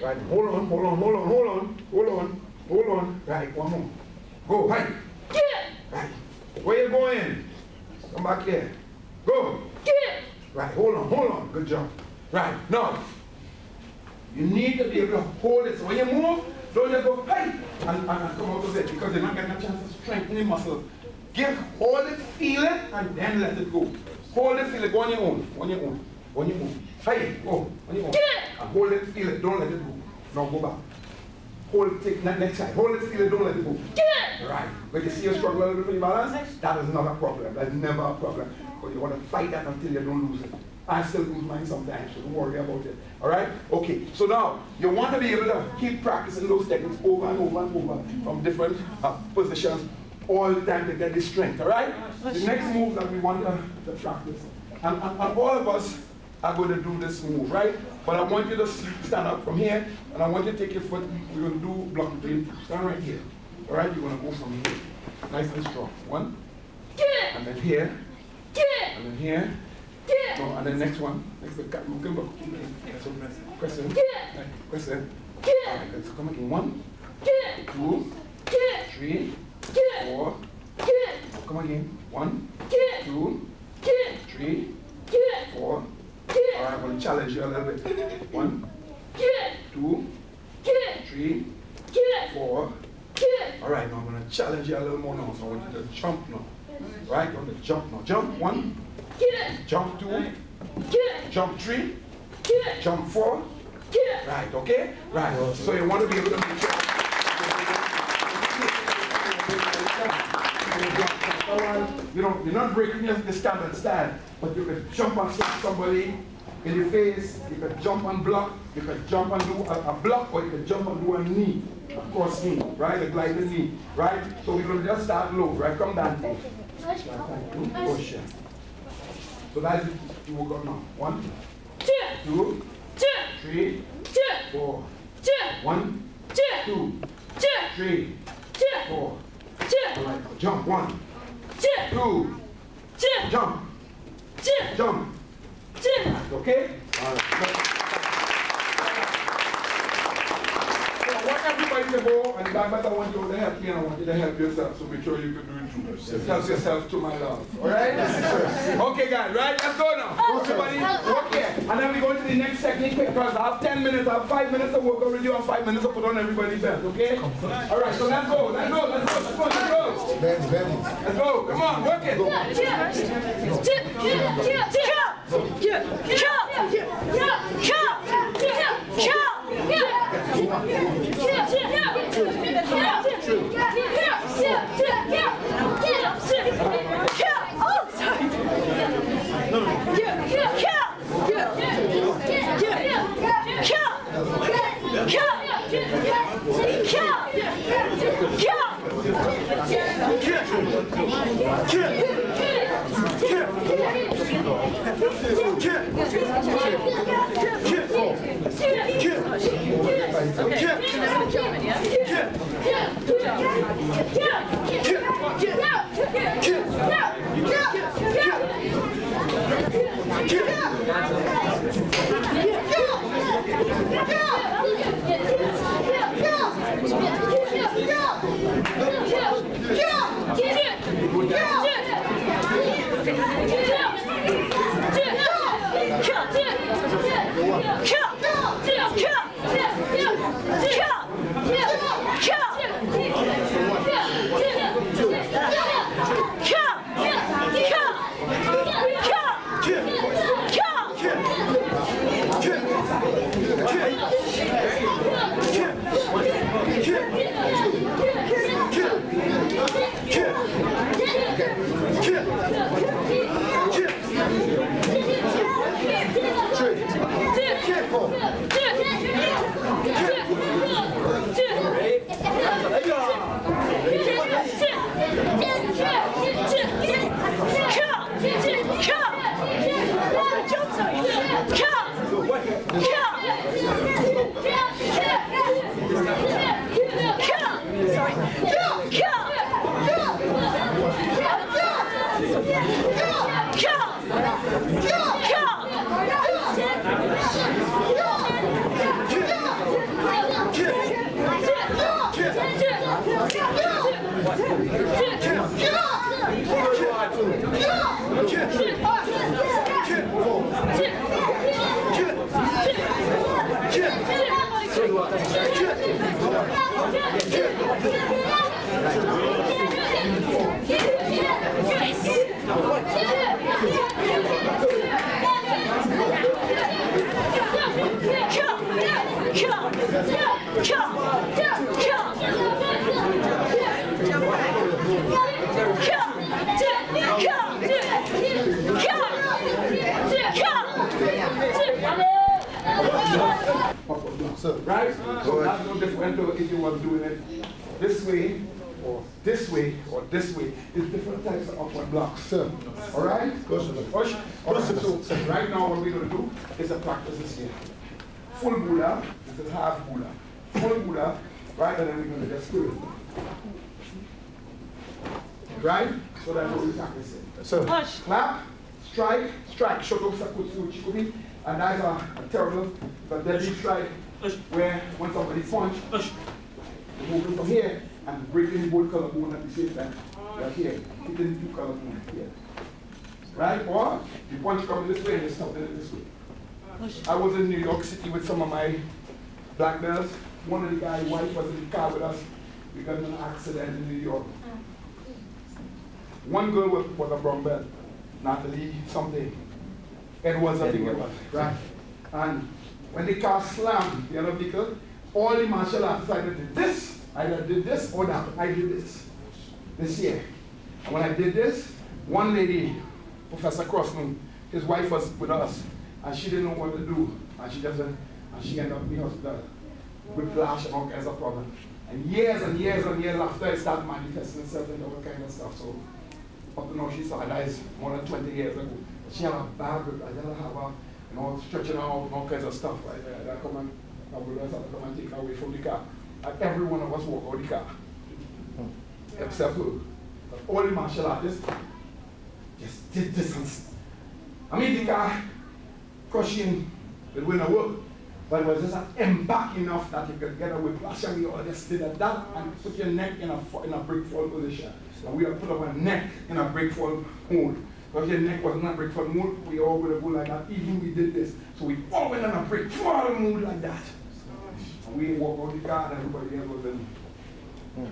Right. Hold on, hold on, hold on, hold on. Hold on. Hold on. Right. One more. Go. Right. Right. Where you going? Come back here. Go. Right. Hold on, hold on. Good job. Right. Now, you need to be able to hold it. So when you move, don't just go, hey, and come out of it because you're not getting a chance to strengthen the muscle. Hold it, feel it, and then let it go. Hold it, feel it, go on your own, on your own, on your own. Hey, go, on your own. And hold it, feel it, don't let it go. Now go back. Hold it, take next side. Hold it, feel it, don't let it go. Right. When you see you struggle a little bit with your balance, that is not a problem. That's never a problem. But you want to fight that until you don't lose it. I still lose mine sometimes, so don't worry about it. Alright? Okay, so now you want to be able to keep practicing those techniques over and over and over from different positions all the time to get the strength. Alright? The next move that we want to practice. And all of us are going to do this move, right? But I want you to stand up from here, and I want you to take your foot. We're going to do block between. Stand right here. Alright? You're going to go from here. Nice and strong. One. And then here. And then here. No, and then next one. Next one. Question. Question. Alright, let's come again. 1, 2, 3, 4. Come again. 1, 2, 3, 4. Alright, I'm going to challenge you a little bit. 1, 2, 3, 4. Alright, now I'm going to challenge you a little more now. So I want you to jump now. Right? You want to jump now. Jump 1. Jump 2, jump 3, jump 4, right, okay? Right, so you want to be able to make sure. You're not breaking the standard style, but you can jump and slap somebody in the face, you can jump and block, you can jump and do a block, or you can jump and do a knee, a cross knee, right? A gliding knee, right? So we're going to just start low, right? Come down. Push. So that's it. You work up now. 1, 2, 3, 4. 1, 2, 3, 4. All right. Jump. 1, 2. Jump. Jump. Okay? All right. I want everybody to go, and but I want you to help me, and I want you to help yourself, so make sure you can do it too. Help yourself to my love. Alright? Okay, guys, right? Let's go now. Everybody, okay. And then we go to the next technique because I have 10 minutes, I have 5 minutes to work already, I have 5 minutes to put on everybody's belt, okay? Alright, so let's go. Let's go. Come on, work it. Come! sir. Right? So that's no different to if you were doing it this way, or this way, or this way. There's different types of upward blocks. Sir. All right? Push. Push. All right, so right now what we're going to do is a practice this here. Full Buddha, this is half Buddha. Full Buddha, right? And then we're going to just do it. Right? So that's what we're practicing. Sir. Push. Clap, strike, strike. Shoto sakutsu chikubi. And that's a terrible, but deadly strike where when somebody punch, you move from here and breaking both collarbone at the same time. Like here, hitting two collarbone here. Right? Or you punch coming this way and you stop it this way. I was in New York City with some of my black belts. One of the guy's wife was in the car with us. We got in an accident in New York. One girl was a brown belt, Natalie something. It was a big one, right? And when the car slammed the other vehicle, all the martial artists either did this, either did this or that. I did this year. And when I did this, one lady, Professor Crossman, his wife was with us, and she didn't know what to do. And she just went, and she ended up in the hospital with flash and all kinds of problems. And years and years and years after, it started manifesting itself and all kinds of stuff. So up to now, she saw that is more than 20 years ago. She had a bad grip. I didn't have her, stretching out, all kinds of stuff. Right? I come and take her away from the car. And every one of us walk out the car. Except her. But all the martial artists just did this. I mean, the car crushing, it wouldn't work. But it was just an impact enough that you could get a whiplash, and we all just did that and put your neck in a breakfall position. And we have put our neck in a breakfall mode. Because your neck was not breakfall mode, we all would have go like that, even we did this. So we all went in a breakfall mode like that. And we walked out the car and everybody else was in,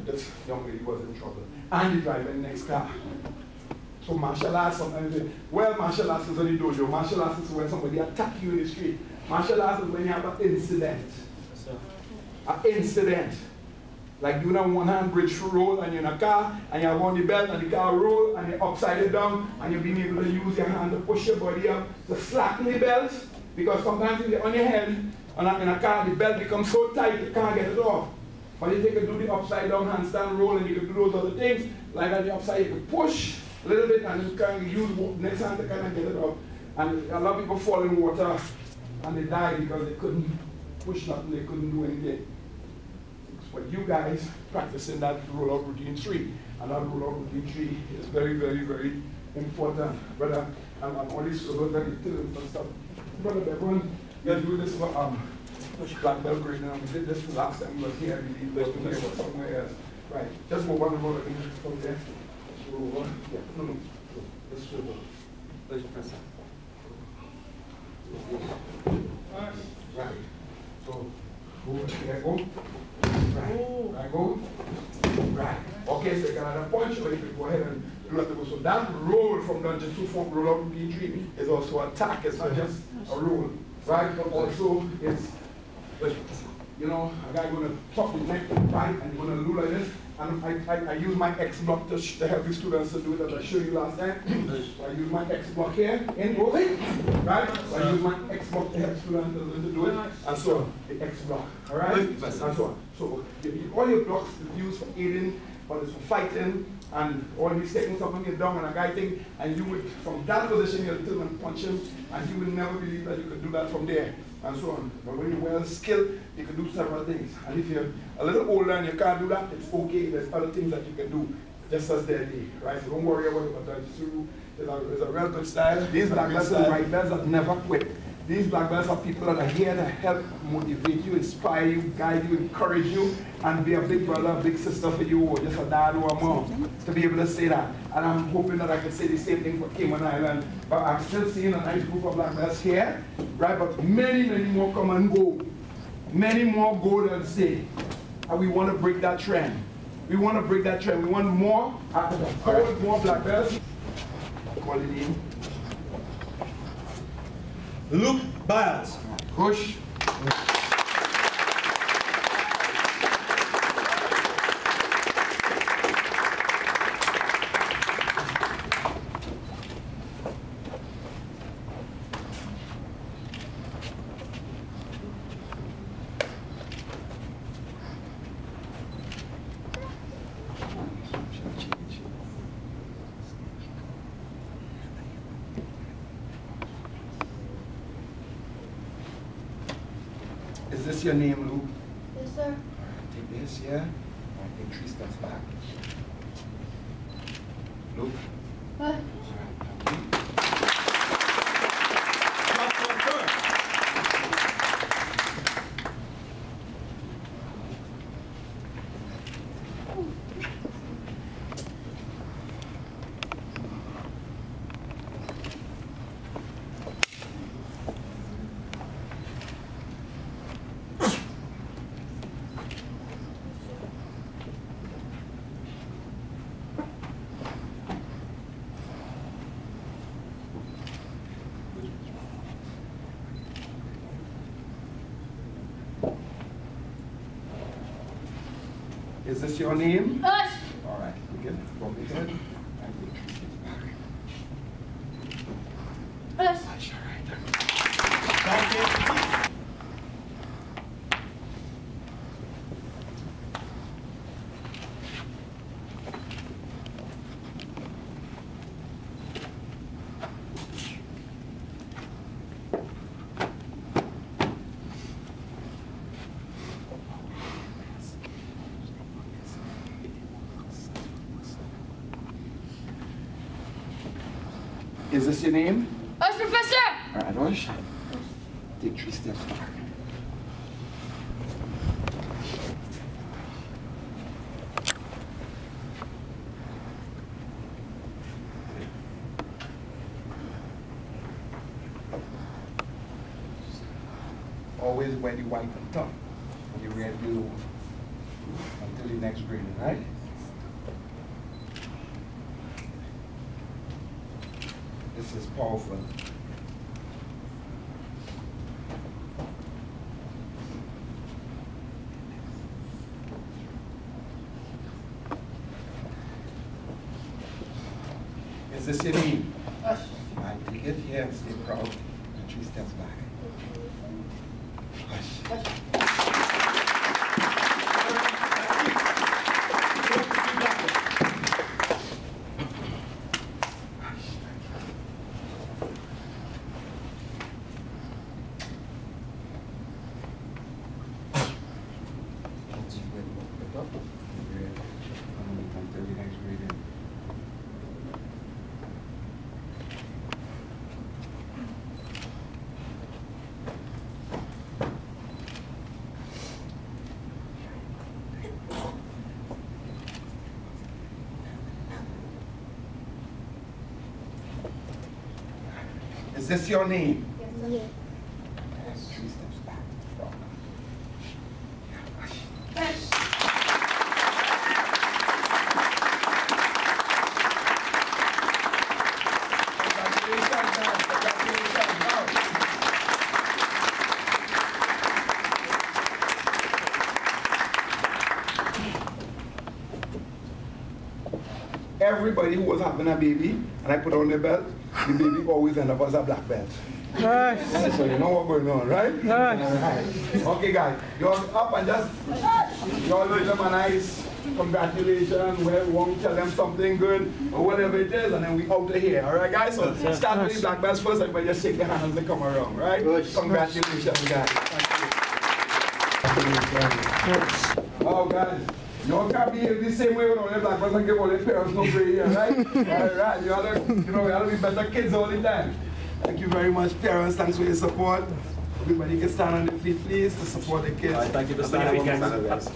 this young lady was in trouble. And the driver in the next car. So martial arts sometimes say, well, martial arts is only dojo. Martial arts is when somebody attack you in the street. Martial arts is when you have an incident. An incident. Like doing a one-hand bridge roll and you're in a car and you have on the belt and the car roll and you're upside down and you're being able to use your hand to push your body up to slacken the belt, because sometimes if you're on your head in a car, the belt becomes so tight you can't get it off. But if you can do the upside down handstand roll and you can do those other things, like on the upside you can push a little bit and you can use next hand to kind of get it off. And a lot of people fall in water and they die because they couldn't push nothing, they couldn't do anything. But you guys practicing that roll-out routine 3, and that roll-out routine 3 is very, very, very important. Brother, I'm always so very and stuff. Brother, everyone, you do this for black belt grade, and we did this the last time we was here. We did this somewhere else. Right, just move on and roll again from there. Roll over. Yeah, no. Let's roll over. Let's press it. Right. So, there go. Right, go. Right. Okay, so you can have a punch, or you can go ahead and do that. So that roll from Dungeon 2 form roll out to B3 is also an attack. It's not just a roll. Right? But also it's, you know, a guy going to pop the neck right and you're going to do like this. And I use my X block to help the students to do it, as I showed you last time. So I use my X block here, in both, right? So I use my X block to help students to do it, and so on, the X block, all right? And so on. So all your blocks is used for aiding, or it's for fighting, and all these taking something get down and a guy thing, and you would, from that position, you'll turn and punch him, and he would never believe that you could do that from there, and so on. But when you're well skilled, you can do several things. And if you're a little older and you can't do that, it's okay. There's other things that you can do, just as they're there, right? So don't worry about it, but it's a real good style. These black belts are white belts that never quit. These black belts are people that are here to help motivate you, inspire you, guide you, encourage you, and be a big brother, a big sister for you, or just a dad or a mom, to be able to say that. And I'm hoping that I can say the same thing for Cayman Island. But I'm still seeing a nice group of black belts here, right? But many, many more come and go. Many more go than stay. And we want to break that trend. We want to break that trend. We want more, more black belts. Call it in. Luke Biles. Push. Is this your name, Luke? Yes, sir. All right, take this, yeah? All right, take 3 steps back. Luke? What? All right, thank you. Is this your name? Hush! All right, begin from the head. And take 3 steps back. Hush! Hush, all right. Is this your name? Hush, Professor! All right, Rush. Take 3 steps back. Always wear the white on top and the red below until the next grading, right? This is powerful. Is this your name? Hush! I take it here and stay proud. And 3 steps back. Hush. Is this your name? Yes, 3 steps back. Hush! Congratulations, guys. Congratulations. Wow. Everybody who was having a baby and I put on the belt, the baby always end up as a black belt. Nice! So you know what's going on, right? Nice! Okay, guys, you're up and just, you'll give them a nice congratulations, where we won't tell them something good, or whatever it is, and then we out of here, all right, guys? So start with the black belts first, everybody just shake their hands and come around, right? Congratulations, guys. Oh, guys. You can't behave the same way with all the black belts and give all the parents no grade here, right? All right, you gotta be better kids all the time. Thank you very much, parents. Thanks for your support. Everybody can stand on their feet, please, to support the kids. Thank you for standing, guys.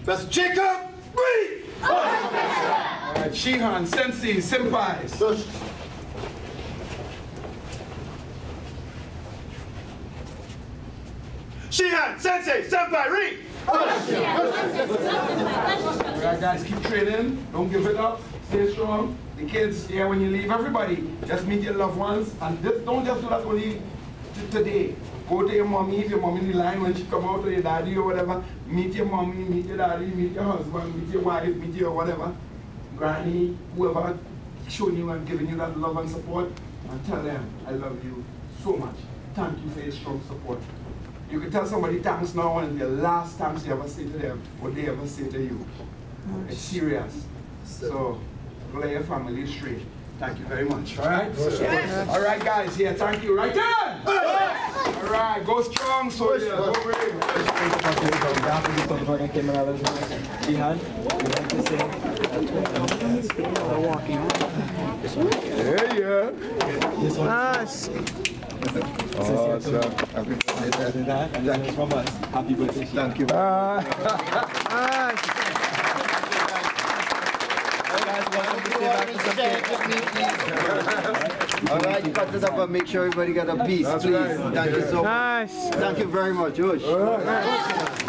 That's Jacob, breathe! All right, Shihan, Sensei, Senpai. Shihan, Sensei, Senpai, read! Alright, guys, keep training. Don't give it up. Stay strong. The kids here, when you leave, everybody, just meet your loved ones. And don't just do that only today. Go to your mommy, if your mommy in the line when she come out, or your daddy or whatever. Meet your mommy, meet your daddy, meet your husband, meet your wife, meet your whatever. Granny, whoever showing you and giving you that love and support. And tell them, I love you so much. Thank you for your strong support. You can tell somebody thanks now, and the last thanks you ever say to them, what they ever say to you. It's serious. So, let your family straight. Thank you very much. All right? All right, guys. Yeah, thank you. Right there! All right, go strong, soldier. Go brave. Yeah. Nice. Awesome. Happy birthday. Thank you. Nice. All right, cut it up and make sure everybody got a piece, That's please. right. Thank you so much. Nice. Thank you very much, Josh. All right.